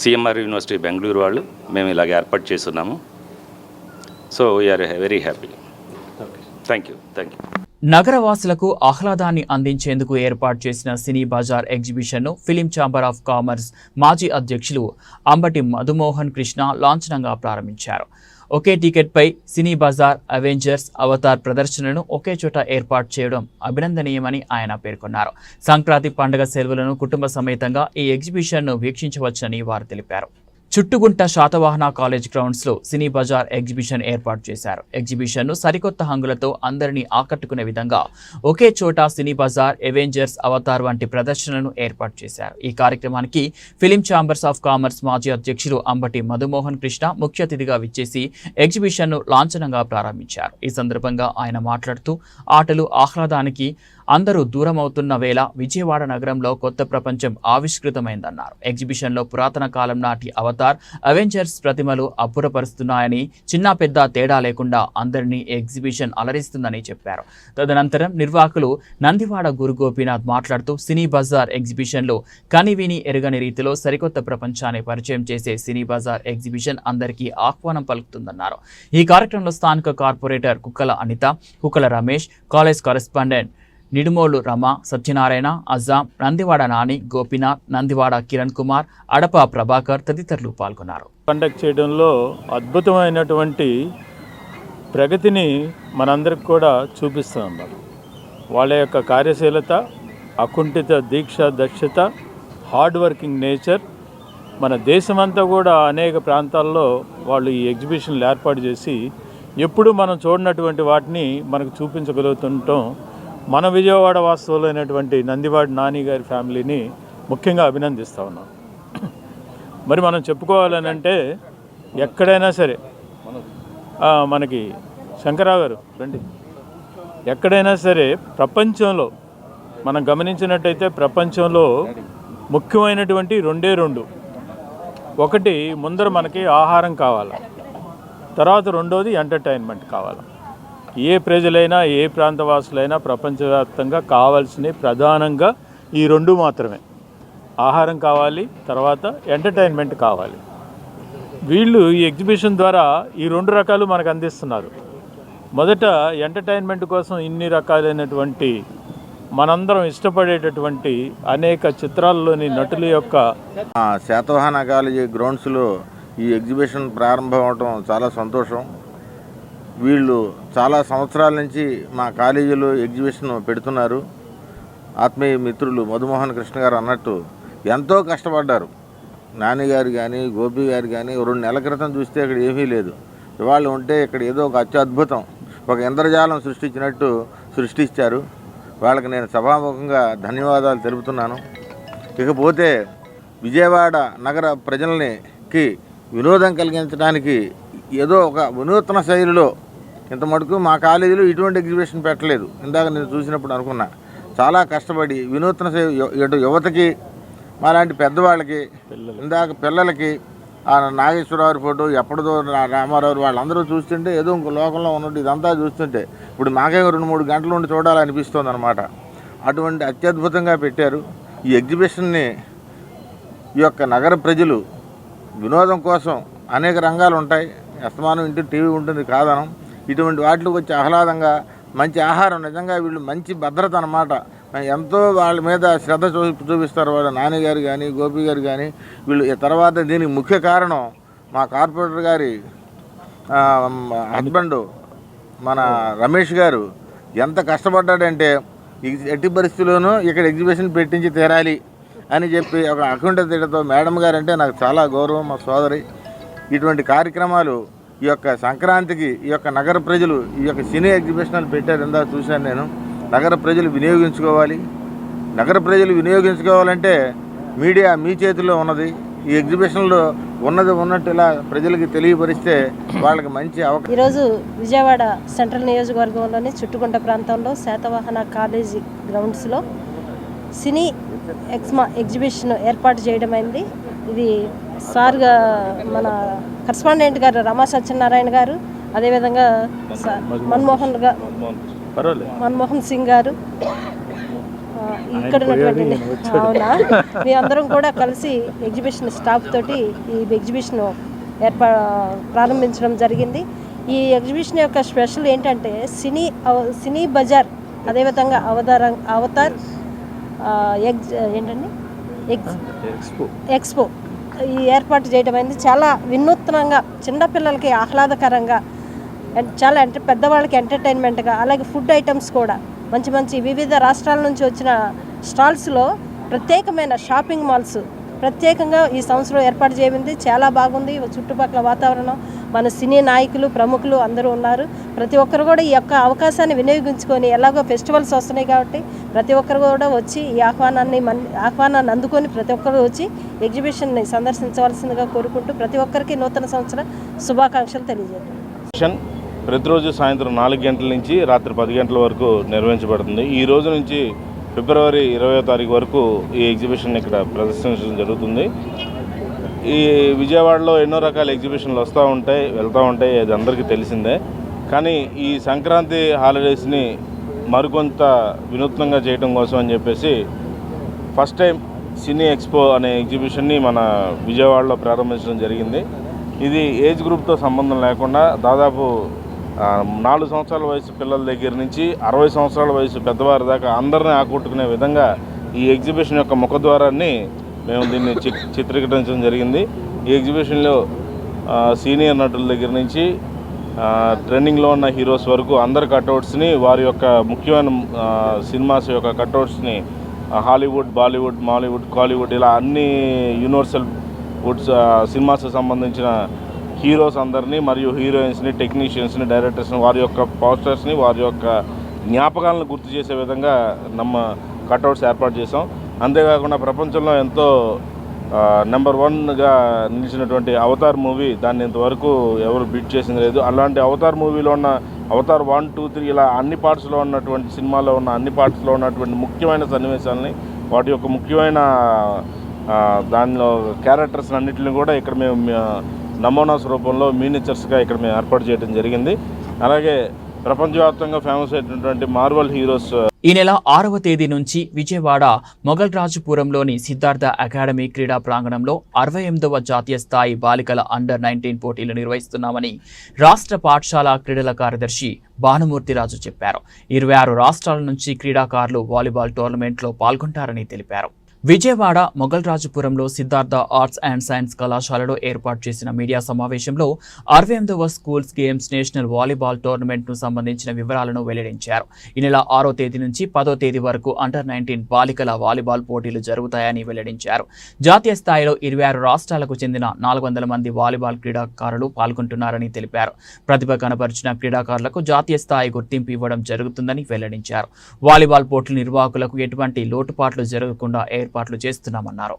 సిఎంఆర్ యూనివర్సిటీ బెంగళూరు వాళ్ళు మేము ఇలాగ ఏర్పాటు చేస్తున్నాము. So we are very happy. Thank you. నగరవాసులకు ఆహ్లాదాన్ని అందించేందుకు ఏర్పాటు చేసిన సినీ బజార్ ఎగ్జిబిషన్ను ఫిలిం ఛాంబర్ ఆఫ్ కామర్స్ మాజీ అధ్యక్షులు అంబటి మధుమోహన్ కృష్ణ లాంఛనంగా ప్రారంభించారు. ఒకే టికెట్పై సినీ బజార్, అవెంజర్స్, అవతార్ ప్రదర్శనలను ఒకే చోట ఏర్పాటు చేయడం అభినందనీయమని ఆయన పేర్కొన్నారు. సంక్రాంతి పండుగ సెలవులను కుటుంబ సమేతంగా ఈ ఎగ్జిబిషన్ను వీక్షించవచ్చని వారు తెలిపారు. చుట్టుగుంట శాతవాహన కాలేజ్ గ్రౌండ్స్లో సినీ బజార్ ఎగ్జిబిషన్ ఏర్పాటు చేశారు. ఎగ్జిబిషన్ను సరికొత్త హంగులతో అందరినీ ఆకట్టుకునే విధంగా ఒకే చోట సినీ బజార్, అవెంజర్స్, అవతార్ వంటి ప్రదర్శనలను ఏర్పాటు చేశారు. ఈ కార్యక్రమానికి ఫిలిం ఛాంబర్స్ ఆఫ్ కామర్స్ మాజీ అధ్యక్షులు అంబటి మధుమోహన్ కృష్ణ ముఖ్య అతిథిగా విచ్చేసి ఎగ్జిబిషన్ను లాంఛనంగా ప్రారంభించారు. ఈ సందర్భంగా ఆయన మాట్లాడుతూ ఆటలు, ఆహ్లాదానికి అందరూ దూరం అవుతున్న వేళ విజయవాడ నగరంలో కొత్త ప్రపంచం ఆవిష్కృతమైందన్నారు. ఎగ్జిబిషన్లో పురాతన కాలం నాటి అవతార్, అవెంజర్స్ ప్రతిమలు అబ్బురపరుస్తున్నాయని, చిన్న పెద్ద తేడా లేకుండా అందరినీ ఎగ్జిబిషన్ అలరిస్తుందని చెప్పారు. తదనంతరం నిర్వాహకులు నందివాడ గురు గోపీనాథ్ మాట్లాడుతూ సినీ బజార్ ఎగ్జిబిషన్లో కనివిని ఎరుగని రీతిలో సరికొత్త ప్రపంచాన్ని పరిచయం చేసే సినీ బజార్ ఎగ్జిబిషన్ అందరికీ ఆహ్వానం పలుకుతుందన్నారు. ఈ కార్యక్రమంలో స్థానిక కార్పొరేటర్ కుక్కల అనిత, కుక్కల రమేష్, కాలేజ్ కరెస్పాండెంట్ నిడుమోలు రమ, సత్యనారాయణ, అజాం, నందివాడ నాని, గోపీనాథ్, నందివాడ కిరణ్ కుమార్, అడప ప్రభాకర్ తదితరులు పాల్గొన్నారు. కండక్ట్ చేయడంలో అద్భుతమైనటువంటి ప్రగతిని మనందరికి కూడా చూపిస్తూ ఉన్నారు. వాళ్ళ యొక్క కార్యశీలత, అకుంఠిత దీక్ష, దక్షత, హార్డ్ వర్కింగ్ నేచర్ మన దేశమంతా కూడా అనేక ప్రాంతాల్లో వాళ్ళు ఈ ఎగ్జిబిషన్లు ఏర్పాటు చేసి ఎప్పుడు మనం చూడనటువంటి వాటిని మనకు చూపించగలుగుతుండటం మన విజయవాడ వాస్తవులైనటువంటి నందివాడి నాని గారి ఫ్యామిలీని ముఖ్యంగా అభినందిస్తూ ఉన్నాం. మరి మనం చెప్పుకోవాలనంటే ఎక్కడైనా సరే మనకి శంకరరావు గారు రండి. ఎక్కడైనా సరే ప్రపంచంలో మనం గమనించినట్టయితే ప్రపంచంలో ముఖ్యమైనటువంటి రెండు. ఒకటి ముందర మనకి ఆహారం కావాలి, తర్వాత రెండోది ఎంటర్టైన్మెంట్ కావాలి. ఏ ప్రజలైనా ఏ ప్రాంతవాసులైనా ప్రపంచవ్యాప్తంగా కావాల్సినవి ప్రధానంగా ఈ రెండు మాత్రమే. ఆహారం కావాలి, తర్వాత ఎంటర్టైన్మెంట్ కావాలి. వీళ్ళు ఈ ఎగ్జిబిషన్ ద్వారా ఈ రెండు రకాలు మనకు అందిస్తున్నారు. మొదట ఎంటర్టైన్మెంట్ కోసం ఇన్ని రకాలైనటువంటి మనందరం ఇష్టపడేటటువంటి అనేక చిత్రాల్లోని నటుల యొక్క శాతవాహన కాలేజీ గ్రౌండ్స్లో ఈ ఎగ్జిబిషన్ ప్రారంభం అవడం చాలా సంతోషం. వీళ్ళు చాలా సంవత్సరాల నుంచి మా కాలేజీలో ఎగ్జిబిషన్ పెడుతున్నారు. ఆత్మీయ మిత్రులు మధుమోహన్ కృష్ణ గారు అన్నట్టు ఎంతో కష్టపడ్డారు. నాని గారు కానీ గోపి గారు కానీ 2 నెలల క్రితం చూస్తే ఇక్కడ ఏమీ లేదు. ఇవాళ ఉంటే ఇక్కడ ఏదో ఒక అత్యద్భుతం, ఒక ఇంద్రజాలం సృష్టించినట్టు సృష్టించారు. వాళ్ళకి నేను సభాముఖంగా ధన్యవాదాలు తెలుపుతున్నాను. ఇకపోతే విజయవాడ నగర ప్రజలకి వినోదం కలిగించడానికి ఏదో ఒక వినూత్న శైలిలో ఇంత మటుకు మా కాలేజీలో ఇటువంటి ఎగ్జిబిషన్ పెట్టలేదు. ఇందాక నేను చూసినప్పుడు అనుకున్నా, చాలా కష్టపడి వినూత్న శైలి యువతకి మాలాంటి పెద్దవాళ్ళకి, ఇందాక పిల్లలకి ఆ నాగేశ్వరరావు ఫోటో ఎప్పటిదో రామారావు వాళ్ళందరూ చూస్తుంటే ఏదో ఇంకో లోకంలో ఉన్నట్టు ఇదంతా చూస్తుంటే ఇప్పుడు మాకే 2-3 గంటలు ఉండి చూడాలనిపిస్తుంది అనమాట. అటువంటి అత్యద్భుతంగా పెట్టారు ఈ ఎగ్జిబిషన్ని. ఈ యొక్క నగర ప్రజలు వినోదం కోసం అనేక రంగాలు ఉంటాయి, అస్తమానం ఇంటి టీవీ ఉంటుంది కాదనం. ఇటువంటి వాటికి వచ్చి ఆహ్లాదంగా మంచి ఆహారం, నిజంగా వీళ్ళు మంచి భద్రత అన్నమాట. ఎంతో వాళ్ళ మీద శ్రద్ధ చూపిస్తారు వాళ్ళ నాని గారు కానీ గోపి గారు కానీ వీళ్ళు. తర్వాత దీనికి ముఖ్య కారణం మా కార్పొరేటర్ గారి హస్బెండ్ మన రమేష్ గారు ఎంత కష్టపడ్డాడంటే ఎట్టి పరిస్థితుల్లోనూ ఇక్కడ ఎగ్జిబిషన్ పెట్టించి తీరాలి అని చెప్పి ఒక అకుంఠతతో మేడం గారు అంటే నాకు చాలా గౌరవం, మా సోదరి. ఇటువంటి కార్యక్రమాలు ఈ యొక్క సంక్రాంతికి ఈ యొక్క నగర ప్రజలు ఈ యొక్క సినీ ఎగ్జిబిషన్లు పెట్టారు. ఇందాక చూశాను నేను. నగర ప్రజలు వినియోగించుకోవాలి. నగర ప్రజలు వినియోగించుకోవాలంటే మీడియా మీ చేతిలో ఉన్నది. ఈ ఎగ్జిబిషన్లో ఉన్నట్టు ఇలా ప్రజలకి తెలియపరిస్తే వాళ్ళకి మంచి అవకాశం. ఈరోజు విజయవాడ సెంట్రల్ నియోజకవర్గంలోని చుట్టుకుంట ప్రాంతంలో శాతవాహన కాలేజీ గ్రౌండ్స్లో సినీ ఎగ్జిబిషన్ ఏర్పాటు చేయడమైంది. ఇది సార్గా మన కరస్పాండెంట్ గారు రమా సత్యనారాయణ గారు, అదేవిధంగా మన్మోహన్ సింగ్ గారు ఇక్కడ ఉన్నటువంటి అవునా మీ అందరం కూడా కలిసి ఎగ్జిబిషన్ స్టాఫ్ తోటి ఈ ఎగ్జిబిషన్ ప్రారంభించడం జరిగింది. ఈ ఎగ్జిబిషన్ యొక్క స్పెషల్ ఏంటంటే సినీ బజార్, అదేవిధంగా అవతార్ ఏంటండి ఎక్స్పో ఈ ఏర్పాటు చేయడం అయింది. చాలా వినూత్నంగా, చిన్నపిల్లలకి ఆహ్లాదకరంగా, చాలా పెద్దవాళ్ళకి ఎంటర్టైన్మెంట్గా, అలాగే ఫుడ్ ఐటమ్స్ కూడా మంచి వివిధ రాష్ట్రాల నుంచి వచ్చిన స్టాల్స్లో ప్రత్యేకమైన షాపింగ్ మాల్స్ ప్రత్యేకంగా ఈ సంవత్సరం ఏర్పాటు చేయబడింది. చాలా బాగుంది. చుట్టుపక్కల వాతావరణం, మన సినీ నాయకులు, ప్రముఖులు అందరూ ఉన్నారు. ప్రతి ఒక్కరు కూడా ఈ యొక్క అవకాశాన్ని వినియోగించుకొని, ఎలాగో ఫెస్టివల్స్ వస్తున్నాయి కాబట్టి ప్రతి ఒక్కరు కూడా వచ్చి ఈ ఆహ్వానాన్ని అందుకొని ప్రతి ఒక్కరు వచ్చి ఎగ్జిబిషన్ని సందర్శించవలసిందిగా కోరుకుంటూ ప్రతి ఒక్కరికి నూతన సంవత్సర శుభాకాంక్షలు తెలియజేయండి. ప్రతిరోజు సాయంత్రం 4 గంటల నుంచి రాత్రి 10 గంటల వరకు నిర్వహించబడుతుంది. ఈ రోజు నుంచి ఫిబ్రవరి 20వ తారీఖు వరకు ఈ ఎగ్జిబిషన్ ఇక్కడ ప్రదర్శించడం జరుగుతుంది. ఈ విజయవాడలో ఎన్నో రకాల ఎగ్జిబిషన్లు వస్తూ ఉంటాయి, వెళ్తూ ఉంటాయి, అది అందరికీ తెలిసిందే. కానీ ఈ సంక్రాంతి హాలిడేస్ని మరికొంత వినూత్నంగా చేయడం కోసం అని చెప్పేసి ఫస్ట్ టైం సినీ ఎక్స్పో అనే ఎగ్జిబిషన్ని మన విజయవాడలో ప్రారంభించడం జరిగింది. ఇది ఏజ్ గ్రూప్తో సంబంధం లేకుండా దాదాపు 4 సంవత్సరాల వయసు పిల్లల దగ్గర నుంచి 60 సంవత్సరాల వయసు పెద్దవారి దాకా అందరినీ ఆకట్టుకునే విధంగా ఈ ఎగ్జిబిషన్ యొక్క ముఖద్వారాన్ని మేము దీన్ని చిత్రీకరించడం జరిగింది. ఈ ఎగ్జిబిషన్లో సీనియర్ నటుల దగ్గర నుంచి ట్రెండింగ్లో ఉన్న హీరోస్ వరకు అందరి కట్అవుట్స్ని, వారి యొక్క ముఖ్యమైన సినిమాస్ యొక్క కట్అవుట్స్ని హాలీవుడ్, బాలీవుడ్, మాలీవుడ్, కాలీవుడ్ ఇలా అన్ని యూనివర్సల్ వుడ్స్ సినిమాస్కి సంబంధించిన హీరోస్ అందరినీ మరియు హీరోయిన్స్ని, టెక్నీషియన్స్ని, డైరెక్టర్స్ని, వారి యొక్క పోస్టర్స్ని, వారి యొక్క జ్ఞాపకాలను గుర్తు చేసే విధంగా కట్అవుట్స్ ఏర్పాటు చేసాం. అంతేకాకుండా ప్రపంచంలో ఎంతో నెంబర్ 1గా నిలిచినటువంటి అవతార్ మూవీ దాన్ని ఇంతవరకు ఎవరు బీట్ చేసింది లేదు. అలాంటి అవతార్ మూవీలో ఉన్న అవతార్ 1, 2, 3 ఇలా అన్ని పార్ట్స్లో ఉన్నటువంటి సినిమాలో ఉన్న అన్ని పార్ట్స్లో ఉన్నటువంటి ముఖ్యమైన సన్నివేశాలని వాటి యొక్క ముఖ్యమైన దానిలో క్యారెక్టర్స్ అన్నింటిని కూడా ఇక్కడ మేము నమూనాస్ రూపంలో మినిచర్స్గా ఇక్కడ మేము ఏర్పాటు చేయడం జరిగింది. అలాగే ప్రపంచవ్యాప్తంగా ఫేమస్ అయినటువంటి మార్వల్ హీరోస్ ఈ నెల 6వ తేదీ నుంచి విజయవాడ మొగల్ రాజుపురంలోని సిద్ధార్థ అకాడమీ క్రీడా ప్రాంగణంలో 68వ జాతీయ స్థాయి బాలికల అండర్-19 పోటీలు నిర్వహిస్తున్నామని రాష్ట్ర పాఠశాల క్రీడల కార్యదర్శి భానుమూర్తిరాజు చెప్పారు. 26 రాష్ట్రాల నుంచి క్రీడాకారులు వాలీబాల్ టోర్నమెంట్లో పాల్గొంటారని తెలిపారు. విజయవాడ మొగల్ రాజుపురంలో సిద్ధార్థ ఆర్ట్స్ అండ్ సైన్స్ కళాశాలలో ఏర్పాటు చేసిన మీడియా సమావేశంలో 68వ స్కూల్స్ గేమ్స్ నేషనల్ వాలీబాల్ టోర్నమెంట్ను సంబంధించిన వివరాలను వెల్లడించారు. ఈ నెల 6వ తేదీ నుంచి 10వ తేదీ వరకు అండర్-19 బాలికల వాలీబాల్ పోటీలు జరుగుతాయని వెల్లడించారు. జాతీయ స్థాయిలో 26 రాష్ట్రాలకు చెందిన 400 మంది వాలీబాల్ క్రీడాకారులు పాల్గొంటున్నారని తెలిపారు. ప్రతిభ కనబరిచిన క్రీడాకారులకు జాతీయ స్థాయి గుర్తింపు ఇవ్వడం జరుగుతుందని వెల్లడించారు. వాలీబాల్ పోటీల నిర్వాహకులకు ఎటువంటి లోటుపాట్లు జరగకుండా ఏర్పాట్లు చేస్తున్నామన్నారు.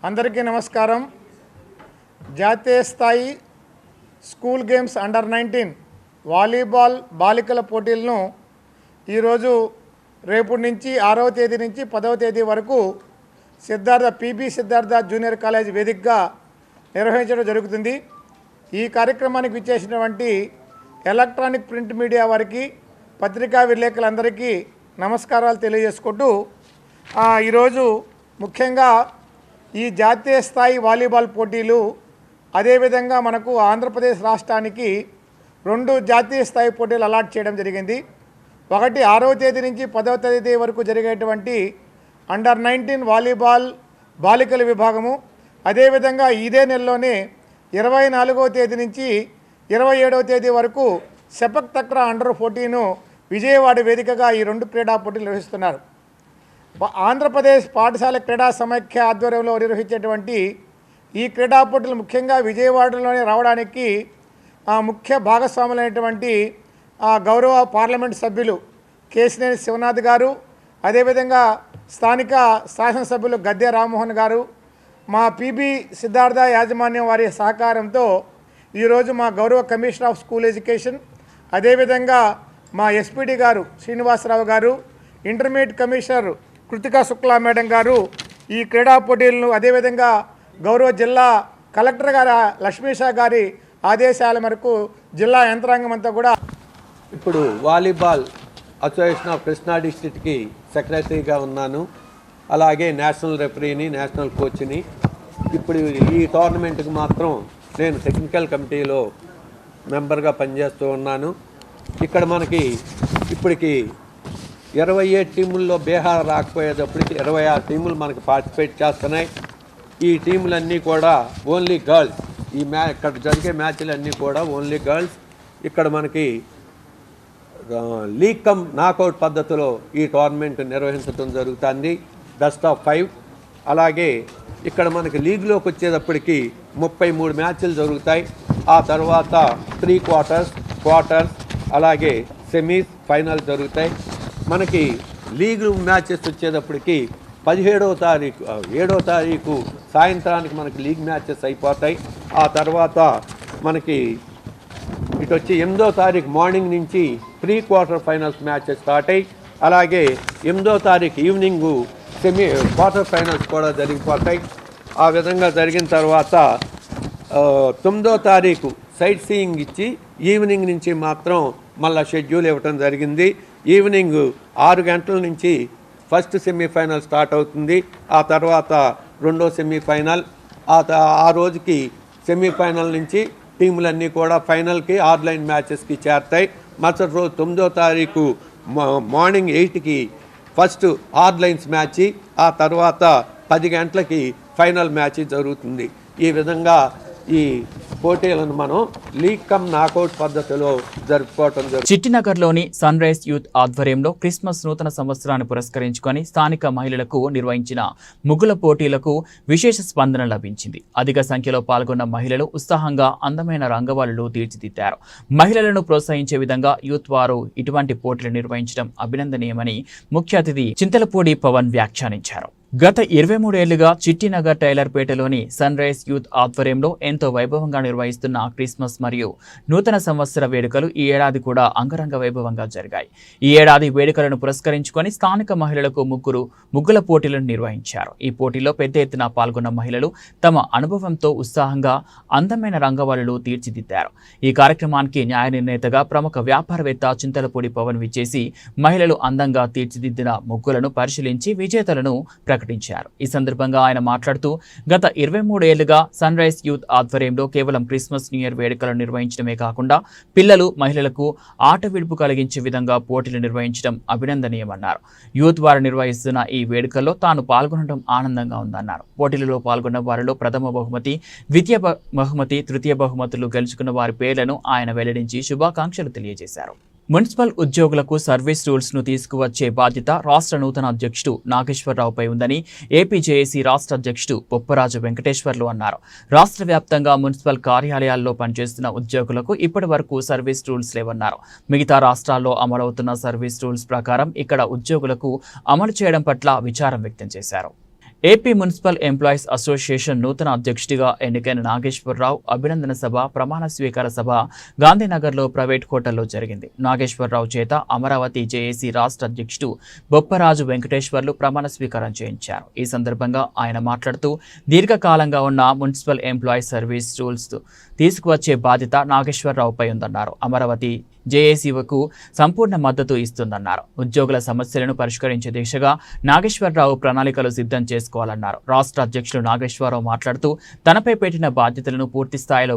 అందరికీ నమస్కారం. జాతీయ స్థాయి స్కూల్ గేమ్స్ అండర్-19 వాలీబాల్ బాలికల పోటీలను ఈరోజు రేపు నుంచి 6వ తేదీ నుంచి 10వ తేదీ వరకు పిబి సిద్ధార్థ జూనియర్ కాలేజ్ వేదికగా నిర్వహించడం జరుగుతుంది. ఈ కార్యక్రమానికి విచ్చేసినటువంటి ఎలక్ట్రానిక్ ప్రింట్ మీడియా వారికి, పత్రికా విలేకరులందరికీ నమస్కారాలు తెలియజేసుకుంటూ ఈరోజు ముఖ్యంగా ఈ జాతీయ స్థాయి వాలీబాల్ పోటీలు అదేవిధంగా మనకు ఆంధ్రప్రదేశ్ రాష్ట్రానికి 2 జాతీయ స్థాయి పోటీలు అలాట్ చేయడం జరిగింది. ఒకటి 6వ తేదీ నుంచి 10వ తేదీ వరకు జరిగేటువంటి అండర్-19 వాలీబాల్ బాలికల విభాగము, అదేవిధంగా ఇదే నెలలోనే 24వ తేదీ నుంచి 27వ తేదీ వరకు సెపక్ తక్రా అండర్-14 విజయవాడ వేదికగా ఈ 2 క్రీడా పోటీలు నిర్వహిస్తున్నారు. ఆంధ్రప్రదేశ్ పాఠశాల క్రీడా సమైక్య ఆధ్వర్యంలో నిర్వహించేటువంటి ఈ క్రీడా పోటీలు ముఖ్యంగా విజయవాడలోనే రావడానికి ముఖ్య భాగస్వాములైనటువంటి గౌరవ పార్లమెంట్ సభ్యులు కేశినేని శివనాథ్ గారు, అదేవిధంగా స్థానిక శాసనసభ్యులు గద్దె రామ్మోహన్ గారు, మా పిబి సిద్ధార్థ యాజమాన్యం వారి సహకారంతో ఈరోజు మా గౌరవ కమిషనర్ ఆఫ్ స్కూల్ ఎడ్యుకేషన్, అదేవిధంగా మా ఎస్పీడి గారు శ్రీనివాసరావు గారు, intermediate commissioner Kritika Shukla madam గారు ఈ క్రీడా పోటీలను, అదేవిధంగా గౌరవ జిల్లా కలెక్టర్ గారు లక్ష్మీషా గారి ఆదేశాల మేరకు జిల్లా యంత్రాంగం అంతా కూడా. ఇప్పుడు వాలీబాల్ అసోసియేషన్ ఆఫ్ కృష్ణా డిస్ట్రిక్ట్కి సెక్రటరీగా ఉన్నాను. అలాగే నేషనల్ రెఫరీని, నేషనల్ కోచ్ని. ఇప్పుడు ఈ టోర్నమెంట్కి మాత్రం నేను టెక్నికల్ కమిటీలో మెంబర్గా పనిచేస్తూ ఉన్నాను. ఇక్కడ మనకి ఇప్పటికి 27 టీముల్లో బీహార్ రాకపోయేటప్పటికి 26 టీములు మనకి పార్టిసిపేట్ చేస్తున్నాయి. ఈ టీములన్నీ కూడా ఓన్లీ గర్ల్స్. ఇక్కడ జరిగే మ్యాచ్లన్నీ కూడా ఓన్లీ గర్ల్స్. ఇక్కడ మనకి లీగ్ కమ్ నాకౌట్ పద్ధతిలో ఈ టోర్నమెంట్ నిర్వహించడం జరుగుతుంది. Best of 5. అలాగే ఇక్కడ మనకి లీగ్లోకి వచ్చేటప్పటికి 33 మ్యాచ్లు జరుగుతాయి. ఆ తర్వాత 3 క్వార్టర్స్ అలాగే సెమీస్, ఫైనల్ జరుగుతాయి. మనకి లీగ్ మ్యాచెస్ వచ్చేటప్పటికి 17వ తారీఖు 7వ తారీఖు సాయంత్రానికి మనకి లీగ్ మ్యాచెస్ అయిపోతాయి. ఆ తర్వాత మనకి ఇటు వచ్చి 8వ తారీఖు మార్నింగ్ నుంచి pre quarter finals matches start అయ్యి, అలాగే 8వ తారీఖు ఈవినింగు క్వార్టర్ ఫైనల్స్ కూడా జరిగిపోతాయి. ఆ విధంగా జరిగిన తర్వాత 9వ తారీఖు సైట్ సీయింగ్ ఇచ్చి ఈవినింగ్ నుంచి మాత్రం మళ్ళీ షెడ్యూల్ ఇవ్వటం జరిగింది. ఈవినింగ్ 6 గంటల నుంచి ఫస్ట్ సెమీఫైనల్ స్టార్ట్ అవుతుంది. ఆ తర్వాత 2వ సెమీఫైనల్. ఆ రోజుకి సెమీఫైనల్ నుంచి టీములన్నీ కూడా ఫైనల్కి ఆన్లైన్ మ్యాచెస్కి చేరతాయి. మరుసటి రోజు 9వ తారీఖు మార్నింగ్ 8కి ఫస్ట్ ఆన్లైన్స్ మ్యాచ్, ఆ తర్వాత 10 గంటలకి ఫైనల్ మ్యాచ్ జరుగుతుంది. ఈ విధంగా ఈ పోటీలను మనం లీగ్ కమ్ నాకౌట్ పద్ధతిలో జరుపుకోవటం జరుగుతుంది. చిట్టినగర్లోని సన్ రైజ్ యూత్ ఆధ్వర్యంలో క్రిస్మస్ నూతన సంవత్సరాన్ని పురస్కరించుకొని స్థానిక మహిళలకు నిర్వహించిన ముగ్గుల పోటీలకు విశేష స్పందన లభించింది. అధిక సంఖ్యలో పాల్గొన్న మహిళలు ఉత్సాహంగా అందమైన రంగవల్లులు తీర్చిదిద్దారు. మహిళలను ప్రోత్సహించే విధంగా యూత్ వారు ఇటువంటి పోటీలు నిర్వహించడం అభినందనీయమని ముఖ్య అతిథి చింతలపూడి పవన్ వ్యాఖ్యానించారు. గత 23 ఏళ్లుగా చిట్టినగర్ టైలర్పేటలోని సన్ రైజ్ యూత్ ఆధ్వర్యంలో ఎంతో వైభవంగా నిర్వహిస్తున్న క్రిస్మస్ మరియు నూతన సంవత్సర వేడుకలు ఈ ఏడాది కూడా అంగరంగ వైభవంగా జరిగాయి. ఈ ఏడాది వేడుకలను పురస్కరించుకొని స్థానిక మహిళలకు ముగ్గుల పోటీలను నిర్వహించారు. ఈ పోటీలో పెద్ద ఎత్తున పాల్గొన్న మహిళలు తమ అనుభవంతో ఉత్సాహంగా అందమైన రంగవల్లులు తీర్చిదిద్దారు. ఈ కార్యక్రమానికి న్యాయ నిర్ణేతగా ప్రముఖ వ్యాపారవేత్త చింతలపూడి పవన్ విచ్చేసి మహిళలు అందంగా తీర్చిదిద్దిన ముగ్గులను పరిశీలించి విజేతలను ప్రకటించారు. ఈ సందర్భంగా ఆయన మాట్లాడుతూ గత 23 ఏళ్లుగా సన్ రైజ్ యూత్ ఆధ్వర్యంలో కేవలం క్రిస్మస్ న్యూ ఇయర్ వేడుకలను నిర్వహించడమే కాకుండా పిల్లలు మహిళలకు ఆట విడుపు కలిగించే విధంగా పోటీలు నిర్వహించడం అభినందనీయమన్నారు. యూత్ వారు నిర్వహిస్తున్న ఈ వేడుకల్లో తాను పాల్గొనడం ఆనందంగా ఉందన్నారు. పోటీలలో పాల్గొన్న వారిలో ప్రథమ బహుమతి, ద్వితీయ బహుమతి, తృతీయ బహుమతులు గెలుచుకున్న వారి పేర్లను ఆయన వెల్లడించి శుభాకాంక్షలు తెలియజేశారు. మున్సిపల్ ఉద్యోగులకు సర్వీస్ రూల్స్ ను తీసుకువచ్చే బాధ్యత రాష్ట్ర నూతన అధ్యక్షుడు నాగేశ్వరరావుపై ఉందని ఏపీ జేఏసీ రాష్ట్ర అధ్యక్షుడు బొప్పరాజు వెంకటేశ్వర్లు అన్నారు. రాష్ట్ర వ్యాప్తంగా మున్సిపల్ కార్యాలయాల్లో పనిచేస్తున్న ఉద్యోగులకు ఇప్పటి వరకు సర్వీస్ రూల్స్ లేవన్నారు. మిగతా రాష్ట్రాల్లో అమలవుతున్న సర్వీస్ రూల్స్ ప్రకారం ఇక్కడ ఉద్యోగులకు అమలు చేయడం పట్ల విచారం వ్యక్తం చేశారు. ఏపీ మున్సిపల్ ఎంప్లాయీస్ అసోసియేషన్ నూతన అధ్యక్షుడిగా ఎన్నికైన నాగేశ్వరరావు అభినందన సభ, ప్రమాణ స్వీకార సభ గాంధీనగర్లో ప్రైవేట్ హోటల్లో జరిగింది. నాగేశ్వరరావు చేత అమరావతి జేఏసీ రాష్ట్ర అధ్యక్షుడు బొప్పరాజు వెంకటేశ్వర్లు ప్రమాణ స్వీకారం చేయించారు. ఈ సందర్భంగా ఆయన మాట్లాడుతూ దీర్ఘకాలంగా ఉన్న మున్సిపల్ ఎంప్లాయీస్ సర్వీస్ రూల్స్ తీసుకువచ్చే బాధ్యత నాగేశ్వరరావుపై ఉందన్నారు. అమరావతి జేఏసీకు సంపూర్ణ మద్దతు ఇస్తుందన్నారు. ఉద్యోగుల సమస్యలను పరిష్కరించే దిశగా నాగేశ్వరరావు ప్రణాళికలు సిద్ధం చేసుకోవాలన్నారు. రాష్ట్ర అధ్యక్షులు నాగేశ్వరరావు మాట్లాడుతూ తనపై పెట్టిన బాధ్యతలను పూర్తి స్థాయిలో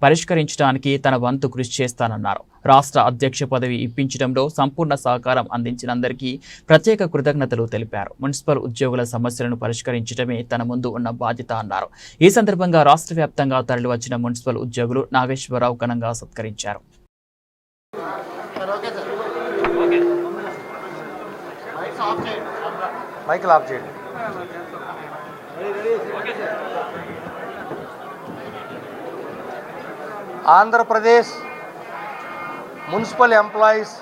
పరిష్కరించడానికి తన వంతు కృషి చేస్తానన్నారు. రాష్ట్ర అధ్యక్ష పదవి ఇప్పించడంలో సంపూర్ణ సహకారం అందించినందరికీ ప్రత్యేక కృతజ్ఞతలు తెలిపారు. మున్సిపల్ ఉద్యోగుల సమస్యలను పరిష్కరించడమే తన ముందు ఉన్న బాధ్యత అన్నారు. ఈ సందర్భంగా రాష్ట్ర వ్యాప్తంగా తరలివచ్చిన మున్సిపల్ ఉద్యోగులు నాగేశ్వరరావు ఘనంగా సత్కరించారు. Andhra Pradesh municipal employees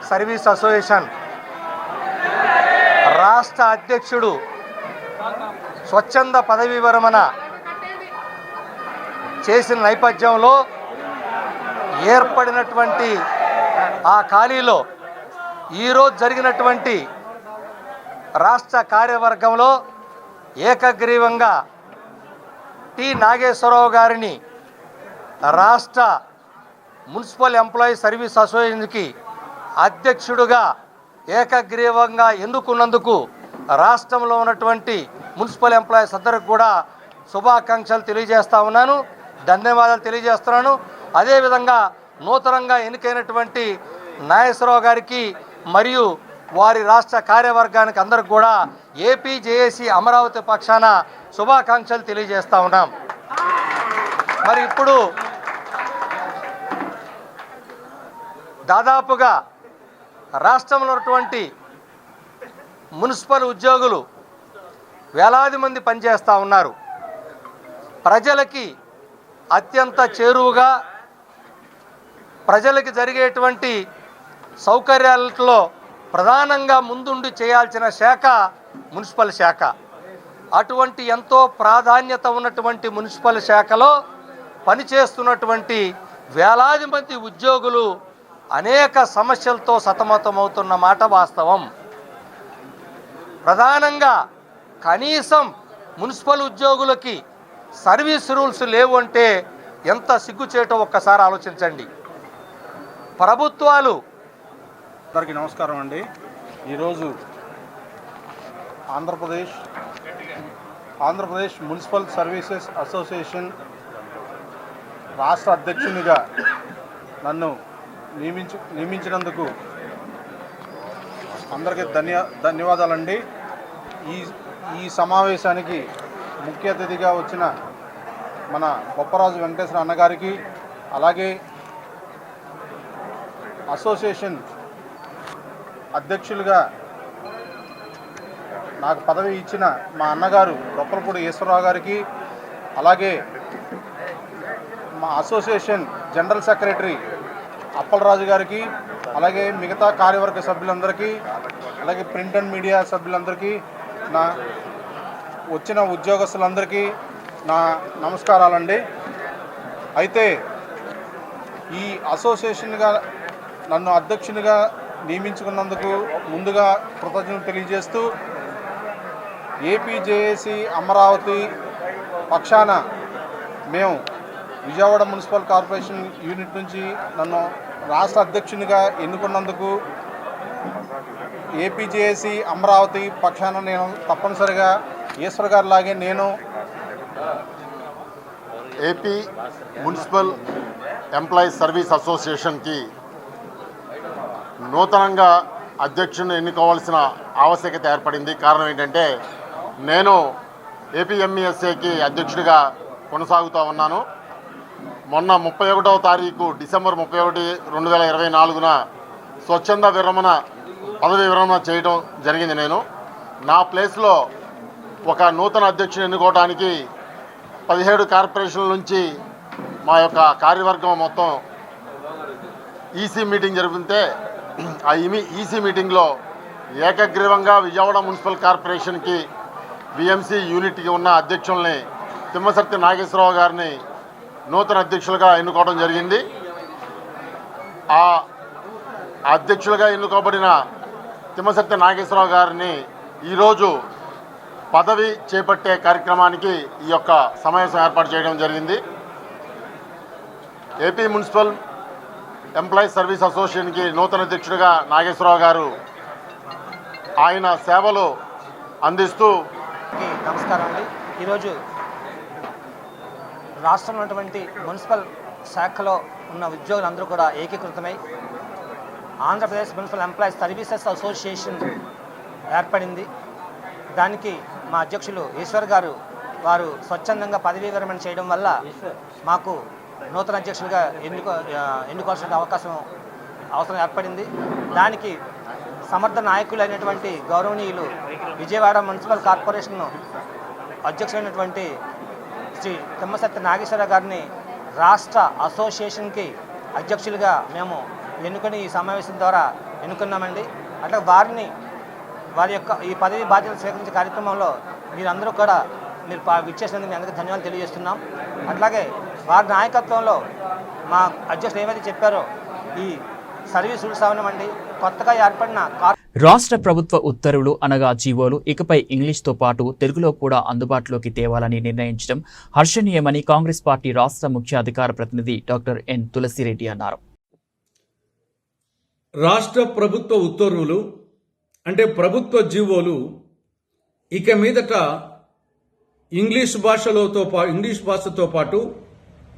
service association రాష్ట్ర అధ్యక్షుడు స్వచ్ఛంద పదవీ విరమణ చేసిన నేపథ్యంలో ఏర్పడినటువంటి ఆ ఖాళీలో ఈరోజు జరిగినటువంటి రాష్ట్ర కార్యవర్గంలో ఏకగ్రీవంగా టి నాగేశ్వరరావు గారిని రాష్ట్ర మున్సిపల్ ఎంప్లాయీస్ సర్వీస్ అసోసియేషన్కి అధ్యక్షుడుగా ఏకగ్రీవంగా ఎన్నుకున్నందుకు రాష్ట్రంలో ఉన్నటువంటి మున్సిపల్ ఎంప్లాయీస్ అందరికి కూడా శుభాకాంక్షలు తెలియజేస్తా ఉన్నాను, ధన్యవాదాలు తెలియజేస్తున్నాను. అదేవిధంగా నూతనంగా ఎన్నికైనటువంటి నాగేశ్వరరావు గారికి మరియు వారి రాష్ట్ర కార్యవర్గానికి అందరికి కూడా ఏపీ జేఏసీ అమరావతి పక్షాన శుభాకాంక్షలు తెలియజేస్తా ఉన్నాం. మరి ఇప్పుడు దాదాపుగా రాష్ట్రంలో ఉన్నటువంటి మున్సిపల్ ఉద్యోగులు వేలాది మంది పనిచేస్తూ ఉన్నారు. ప్రజలకి అత్యంత చేరువుగా ప్రజలకి జరిగేటువంటి సౌకర్యాలలో ప్రధానంగా ముందుండి చేయాల్సిన శాఖ మున్సిపల్ శాఖ. అటువంటి ఎంతో ప్రాధాన్యత ఉన్నటువంటి మున్సిపల్ శాఖలో పనిచేస్తున్నటువంటి వేలాది మంది ఉద్యోగులు అనేక సమస్యలతో సతమతమవుతున్న మాట వాస్తవం. ప్రధానంగా కనీసం మున్సిపల్ ఉద్యోగులకి సర్వీస్ రూల్స్ లేవు అంటే ఎంత సిగ్గుచేటో ఒక్కసారి ఆలోచించండి. ప్రభుత్వాలు అందరికీ నమస్కారం అండి. ఈరోజు ఆంధ్రప్రదేశ్ మున్సిపల్ సర్వీసెస్ అసోసియేషన్ రాష్ట్ర అధ్యక్షునిగా నన్ను నియమించినందుకు అందరికీ ధన్యవాదాలండి. ఈ సమావేశానికి ముఖ్య అతిథిగా వచ్చిన మన బొప్పరాజు వెంకటేశ్వర అన్నగారికి, అలాగే అసోసియేషన్ అధ్యక్షులుగా నాకు పదవి ఇచ్చిన మా అన్నగారు రొప్పలపూడి ఈశ్వరరావు గారికి, అలాగే మా అసోసియేషన్ జనరల్ సెక్రటరీ అప్పలరాజు గారికి, అలాగే మిగతా కార్యవర్గ సభ్యులందరికీ, అలాగే ప్రింట్ అండ్ మీడియా సభ్యులందరికీ నా వచ్చిన ఉద్యోగస్తులందరికీ నా నమస్కారాలండి. అయితే ఈ అసోసియేషన్గా నన్ను అధ్యక్షునిగా నియమించుకున్నందుకు ముందుగా కృతజ్ఞతలు తెలియజేస్తూ ఏపీజేఏసీ అమరావతి పక్షాన మేము విజయవాడ మున్సిపల్ కార్పొరేషన్ యూనిట్ నుంచి నన్ను రాష్ట్ర అధ్యక్షునిగా ఎన్నుకున్నందుకు ఏపీజేఏసీ అమరావతి పక్షాన నేను తప్పనిసరిగా ఈశ్వర్ గారి లాగే నేను ఏపీ మున్సిపల్ ఎంప్లాయీస్ సర్వీస్ అసోసియేషన్కి నూతనంగా అధ్యక్షుడిని ఎన్నుకోవాల్సిన ఆవశ్యకత ఏర్పడింది. కారణం ఏంటంటే నేను ఏపీఎంఈఎస్ఏకి అధ్యక్షుడిగా కొనసాగుతూ ఉన్నాను. మొన్న 31వ తారీఖు డిసెంబర్ 31, 2024 స్వచ్ఛంద పదవి విరమణ చేయడం జరిగింది. నేను నా ప్లేస్లో ఒక నూతన అధ్యక్షుని ఎన్నుకోవడానికి 17 కార్పొరేషన్ల నుంచి మా యొక్క కార్యవర్గం మొత్తం ఈసీ మీటింగ్ జరిపితే ఆ ఈసీ మీటింగ్లో ఏకగ్రీవంగా విజయవాడ మున్సిపల్ కార్పొరేషన్కి విఎంసీ యూనిట్కి ఉన్న అధ్యక్షుల్ని తిమ్మసర్తి నాగేశ్వరరావు గారిని నూతన అధ్యక్షులుగా ఎన్నుకోవడం జరిగింది. ఆ అధ్యక్షులుగా ఎన్నుకోబడిన తిమ్మసర్తి నాగేశ్వరరావు గారిని ఈరోజు పదవి చేపట్టే కార్యక్రమానికి ఈ యొక్క సమావేశం ఏర్పాటు చేయడం జరిగింది. ఏపీ మున్సిపల్ ఎంప్లాయీస్ సర్వీస్ అసోసియేషన్కి నూతన అధ్యక్షుడిగా నాగేశ్వరరావు గారు ఆయన సేవలు అందిస్తూ. నమస్కారం అండి. ఈరోజు రాష్ట్రంలో ఉన్నటువంటి మున్సిపల్ శాఖలో ఉన్న ఉద్యోగులందరూ కూడా ఏకీకృతమై Andhra Pradesh municipal employees services association ఏర్పడింది. దానికి మా అధ్యక్షులు ఈశ్వర్ గారు వారు స్వచ్ఛందంగా పదవీ విరమణ చేయడం వల్ల మాకు నూతన అధ్యక్షులుగా ఎన్నుకోవాల్సిన అవసరం ఏర్పడింది. దానికి సమర్థ నాయకులైనటువంటి గౌరవనీయులు విజయవాడ మున్సిపల్ కార్పొరేషన్ అధ్యక్షులైనటువంటి శ్రీ తిమ్మసర్తి నాగేశ్వరరావు గారిని రాష్ట్ర అసోసియేషన్కి అధ్యక్షులుగా మేము ఎన్నుకొని ఈ సమావేశం ద్వారా ఎన్నుకున్నామండి. అట్లా వారి యొక్క ఈ పదవి బాధ్యతలు స్వీకరించే కార్యక్రమంలో మీరందరూ కూడా మీరు విచ్చేసినందుకు మీ అందరికీ ధన్యవాదాలు తెలియజేస్తున్నాం. అట్లాగే వారి నాయకత్వంలో మా అధ్యక్షులు ఏమైతే చెప్పారో ఈ సర్వీస్ రూల్స్ అవనమండి కొత్తగా ఏర్పడిన రాష్ట్ర ప్రభుత్వ ఉత్తర్వులు అనగా జీవోలు ఇకపై ఇంగ్లీష్తో పాటు తెలుగులో కూడా అందుబాటులోకి తేవాలని నిర్ణయించడం హర్షణీయమని కాంగ్రెస్ పార్టీ రాష్ట్ర ముఖ్య అధికార ప్రతినిధి డాక్టర్ ఎన్ తులసిరెడ్డి అన్నారు. రాష్ట్ర ప్రభుత్వ ఉత్తర్వులు అంటే ప్రభుత్వ జీవోలు ఇక మీదట ఇంగ్లీష్ భాషతో పాటు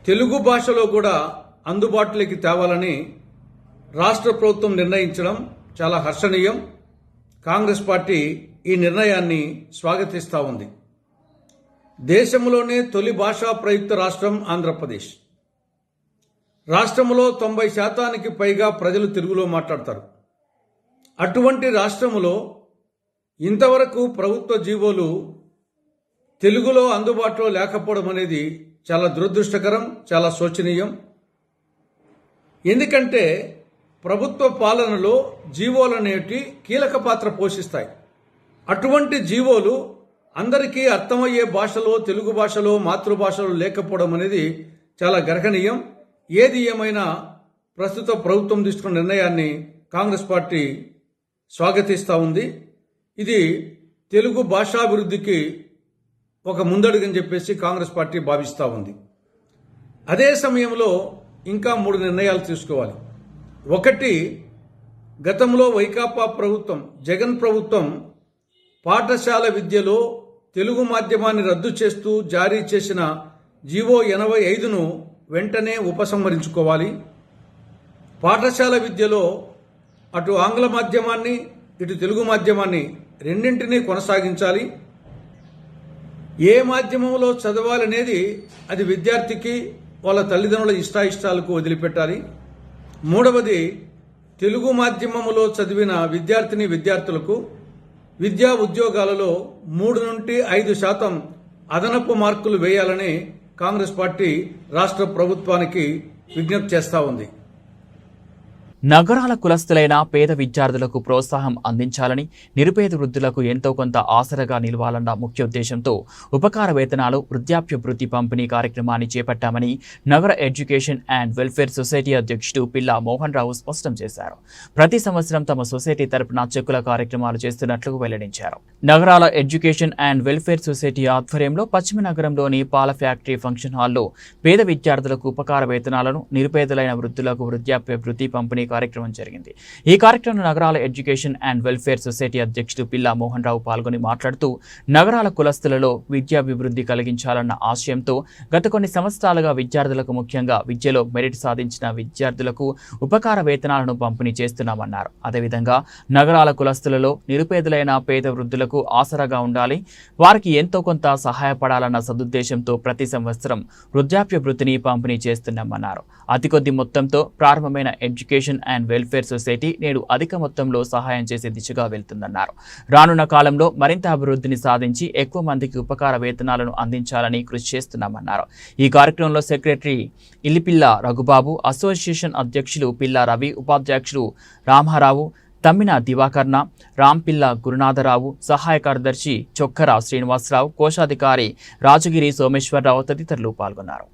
తెలుగు భాషలో కూడా అందుబాటులోకి తేవాలని రాష్ట్ర ప్రభుత్వం నిర్ణయించడం చాలా హర్షణీయం. కాంగ్రెస్ పార్టీ ఈ నిర్ణయాన్ని స్వాగతిస్తూ ఉంది. దేశంలోనే తొలి భాషా ప్రయుక్త రాష్ట్రం ఆంధ్రప్రదేశ్. రాష్ట్రంలో 90% పైగా ప్రజలు తెలుగులో మాట్లాడతారు. అటువంటి రాష్ట్రంలో ఇంతవరకు ప్రభుత్వ జీవోలు తెలుగులో అందుబాటులో లేకపోవడం అనేది చాలా దురదృష్టకరం, చాలా శోచనీయం. ఎందుకంటే ప్రభుత్వ పాలనలో జీవోలు అనేవి కీలక పాత్ర పోషిస్తాయి. అటువంటి జీవోలు అందరికీ అర్థమయ్యే భాషలో, తెలుగు భాషలో, మాతృభాషలో లేకపోవడం అనేది చాలా గర్హనీయం. ఏది ఏమైనా ప్రస్తుత ప్రభుత్వం తీసుకున్న నిర్ణయాన్ని కాంగ్రెస్ పార్టీ స్వాగతిస్తూ ఉంది. ఇది తెలుగు భాషాభివృద్ధికి ఒక ముందడుగని చెప్పేసి కాంగ్రెస్ పార్టీ భావిస్తూ ఉంది. అదే సమయంలో ఇంకా 3 నిర్ణయాలు తీసుకోవాలి. ఒకటి, గతంలో వైకాపా ప్రభుత్వం, జగన్ ప్రభుత్వం పాఠశాల విద్యలో తెలుగు మాధ్యమాన్ని రద్దు చేస్తూ జారీ చేసిన జీవో 85ను వెంటనే ఉపసంహరించుకోవాలి. పాఠశాల విద్యలో అటు ఆంగ్ల మాధ్యమాన్ని ఇటు తెలుగు మాధ్యమాన్ని రెండింటినీ కొనసాగించాలి. ఏ మాధ్యమంలో చదవాలనేది అది విద్యార్థికి వాళ్ళ తల్లిదండ్రుల ఇష్టాయిష్టాలకు వదిలిపెట్టాలి. మూడవది, తెలుగు మాధ్యమములో చదివిన విద్యార్థులకు విద్యా ఉద్యోగాలలో 3 నుండి 5% అదనపు మార్కులు వేయాలని కాంగ్రెస్ పార్టీ రాష్ట్ర ప్రభుత్వానికి విజ్ఞప్తి చేస్తూ ఉంది. నగరాల కులస్తులైన పేద విద్యార్థులకు ప్రోత్సాహం అందించాలని, నిరుపేద వృద్ధులకు ఎంతో కొంత ఆసరగా నిలవాలన్న ముఖ్య ఉద్దేశంతో ఉపకార వేతనాలు, వృద్ధాప్య భృతి పంపిణీ కార్యక్రమాన్ని చేపట్టామని నగర ఎడ్యుకేషన్ అండ్ వెల్ఫేర్ సొసైటీ అధ్యక్షుడు పిల్లా మోహన్ రావు స్పష్టం చేశారు. ప్రతి సంవత్సరం తమ సొసైటీ తరపున చెక్కుల కార్యక్రమాలు చేస్తున్నట్లు వెల్లడించారు. నగరాల ఎడ్యుకేషన్ అండ్ వెల్ఫేర్ సొసైటీ ఆధ్వర్యంలో పశ్చిమ నగరంలోని పాల ఫ్యాక్టరీ ఫంక్షన్ హాల్లో పేద విద్యార్థులకు ఉపకార వేతనాలను, నిరుపేదలైన వృద్ధులకు వృద్ధాప్య భృతి పంపిణీ కార్యక్రమం జరిగింది. ఈ కార్యక్రమంలో నగరాల ఎడ్యుకేషన్ అండ్ వెల్ఫేర్ సొసైటీ అధ్యక్షుడు పిల్లా మోహన్ రావు పాల్గొని మాట్లాడుతూ నగరాల కులస్తులలో విద్యాభివృద్ధి కలిగించాలన్న ఆశయంతో గత కొన్ని సంవత్సరాలుగా విద్యార్థులకు, ముఖ్యంగా విద్యలో మెరిట్ సాధించిన విద్యార్థులకు ఉపకార వేతనాలను పంపిణీ చేస్తున్నామన్నారు. అదేవిధంగా నగరాల కులస్తులలో నిరుపేదలైన పేద వృద్ధులకు ఆసరాగా ఉండాలి, వారికి ఎంతో కొంత సహాయపడాలన్న సదుద్దేశంతో ప్రతి సంవత్సరం వృద్ధాప్య భృతిని పంపిణీ చేస్తున్నామన్నారు. అతి కొద్ది మొత్తంతో ప్రారంభమైన ఎడ్యుకేషన్ అండ్ వెల్ఫేర్ సొసైటీ నేడు అధిక మొత్తంలో సహాయం చేసే దిశగా వెళ్తుందన్నారు. రానున్న కాలంలో మరింత అభివృద్ధిని సాధించి ఎక్కువ మందికి ఉపకార వేతనాలను అందించాలని కృషి చేస్తున్నామన్నారు. ఈ కార్యక్రమంలో సెక్రటరీ ఇల్లిపిల్ల రఘుబాబు, అసోసియేషన్ అధ్యక్షులు పిల్లా రవి, ఉపాధ్యక్షులు రామారావు, తమ్మిన దివాకర్ణ, రాంపిల్ల గురునాథరావు, సహాయ కార్యదర్శి చొక్కర శ్రీనివాసరావు, కోశాధికారి రాజగిరి సోమేశ్వరరావు తదితరులు పాల్గొన్నారు.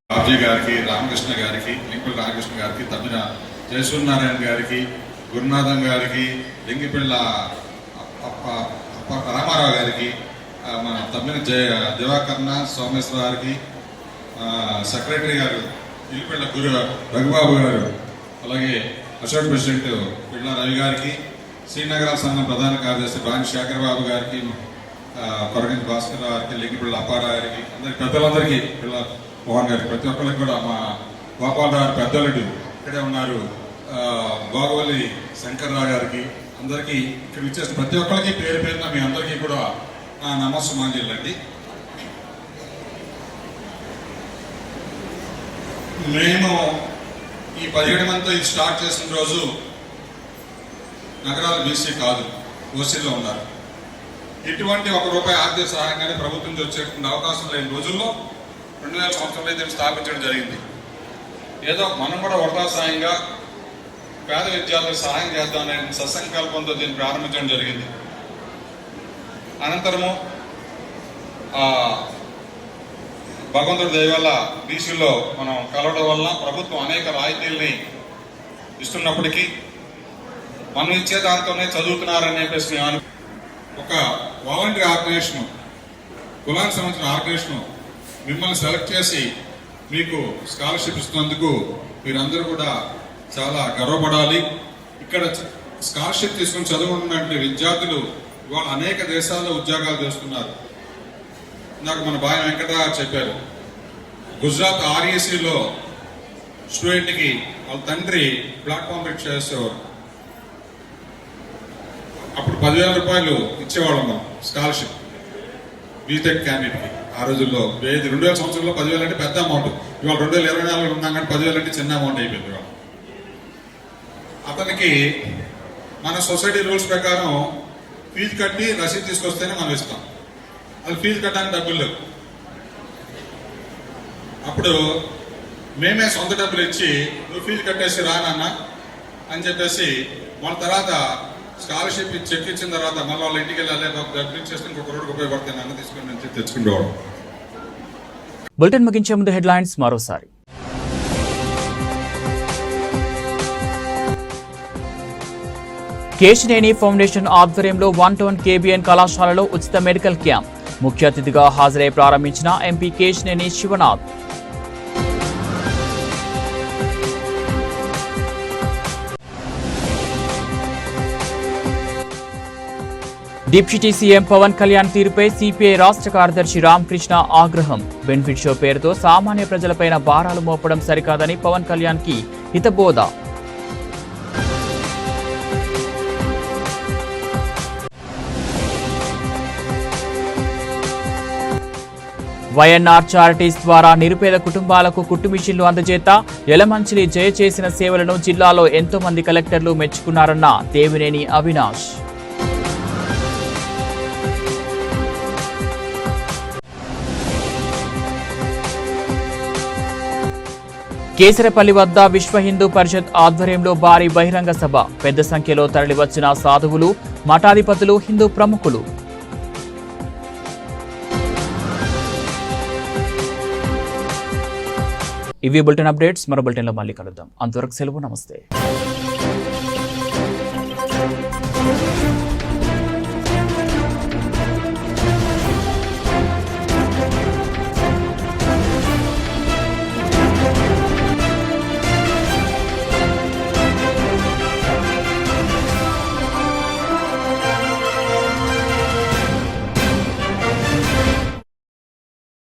బాబ్జీ గారికి, రామకృష్ణ గారికి, లింకుల రామకృష్ణ గారికి, తమ్మిన జయసూర్యనారాయణ గారికి, గురునాథం గారికి, లింగిపిళ్ళ రామారావు గారికి, మన తమ్మిన దివాకర్ణ సోమేశ్వర గారికి, సెక్రటరీ గారు ఇల్లిపిళ్ళ రఘుబాబు గారు, అలాగే అసోసియేట్ ప్రెసిడెంట్ పిళ్ళ రవి గారికి, శ్రీనగరాల సంఘం ప్రధాన కార్యదర్శి బాని శేఖర్ బాబు గారికి, కొరగంటి భాస్కర్ గారికి, లింగిపిళ్ళ అప్పారావు గారికి, అందరికి పెద్దలందరికీ, పిల్ల మోహన్ గారికి, ప్రతి ఒక్కరికి కూడా, మా గోపాలరావు పెద్దలుడు ఇక్కడే ఉన్నారు, గోగవల్లి శంకర్రావు గారికి, అందరికీ ఇక్కడ ఇచ్చేసిన ప్రతి ఒక్కరికి పేరు పేరున మీ అందరికీ కూడా నమస్సుమాంజలండి. మేము ఈ 17 మందితో ఇది స్టార్ట్ చేసిన రోజు నగరాల బీసీ కాదు, ఓసీలో ఉన్నారు. ఇటువంటి ₹1 ఆర్థిక సహాయంగానే ప్రభుత్వం నుంచి వచ్చేటువంటి అవకాశం లేని రోజుల్లో 2000 సంవత్సరంలో దీన్ని స్థాపించడం జరిగింది. ఏదో మనం కూడా వరదా సాయంగా పేద విద్యార్థులకు సహాయం చేద్దామనే సత్సంకల్పంతో దీన్ని ప్రారంభించడం జరిగింది. అనంతరము భగవంతుడి దయ వల్ల బీసీలో మనం కలవడం వల్ల ప్రభుత్వం అనేక రాయితీల్ని ఇస్తున్నప్పటికీ మనం ఇచ్చే దాంతోనే చదువుతున్నారనే ప్రశ్న. ఒక వాలంటీర్ ఆర్గనైజేషన్, కులానికి సంబంధించిన ఆర్గనైజేషన్ మిమ్మల్ని సెలెక్ట్ చేసి మీకు స్కాలర్షిప్ ఇస్తున్నందుకు మీరందరూ కూడా చాలా గర్వపడాలి. ఇక్కడ స్కాలర్షిప్ తీసుకుని చదువుకున్నటువంటి విద్యార్థులు ఇవాళ అనేక దేశాల్లో ఉద్యోగాలు చేస్తున్నారు. నాకు మన బాయ్ వెంకట చెప్పారు, గుజరాత్ ఆర్ఈసీలో స్టూడెంట్కి వాళ్ళ తండ్రి ప్లాట్ఫామ్ రిక్షా చేసేవారు. అప్పుడు ₹10,000 ఇచ్చేవాళ్ళం మనం స్కాలర్షిప్ బీటెక్ క్యాండిడేట్కి. ఆ రోజుల్లో 2000 సంవత్సరంలో 10,000 అంటే పెద్ద అమౌంట్. ఇవాళ 2024 ఉన్నాం కానీ 10,000 అంటే చిన్న అమౌంట్ అయిపోయింది. ఇవాళ అతనికి మన సొసైటీ రూల్స్ ప్రకారం ఫీజు కట్టి రసీదు తీసుకొస్తేనే మనం ఇస్తాం. అది ఫీజు కట్టడానికి డబ్బులు లేవు. అప్పుడు మేమే సొంత డబ్బులు ఇచ్చి నువ్వు ఫీజు కట్టేసి రానన్నా అని చెప్పేసి వాళ్ళ తర్వాత స్కాలర్షిప్ చెక్ ఇచ్చిన తర్వాత మళ్ళీ వాళ్ళ ఇంటికి వెళ్ళాలి, డబ్బులు చేస్తే ఇంకొక రోడ్డుకు ఉపయోగపడతాను అన్న తీసుకుని నుంచి తెచ్చుకుంటేవాడు. బులెటిన్ ముగించే ముందు హెడ్లైన్స్ మరోసారి. కేశినేని ఫౌండేషన్ ఆధ్వర్యంలో 1 KBN కళాశాలలో ఉచిత మెడికల్ క్యాంప్ ముఖ్య అతిథిగా హాజరై ప్రారంభించిన MP Kesineni Sivanath. Deputy CM Pawan Kalyan తీరుపై సిపిఐ రాష్ట్ర కార్యదర్శి రామకృష్ణ ఆగ్రహం. బెనిఫిట్ షో పేరుతో సామాన్య ప్రజలపైన భారాలు మోపడం సరికాదని పవన్ కళ్యాణ్ కి హితబోధ. వైఎన్ఆర్ చారిటీస్ ద్వారా నిరుపేద కుటుంబాలకు కుట్టు మిషన్లు అందజేత. యలమంచిలి జయ చేసిన సేవలను జిల్లాలో ఎంతో మంది కలెక్టర్లు మెచ్చుకున్నారన్న దేవినేని అవినాష్. కేసరపల్లి వద్ద విశ్వ హిందూ పరిషత్ ఆధ్వర్యంలో భారీ బహిరంగ సభ. పెద్ద సంఖ్యలో తరలివచ్చిన సాధువులు, మఠాధిపతులు, హిందూ ప్రముఖులు. ఇవి బులెటిన్ అప్డేట్స్. మరో బులెటిన్లో మళ్ళీ కలుద్దాం. అంతవరకు సెలవు. నమస్తే.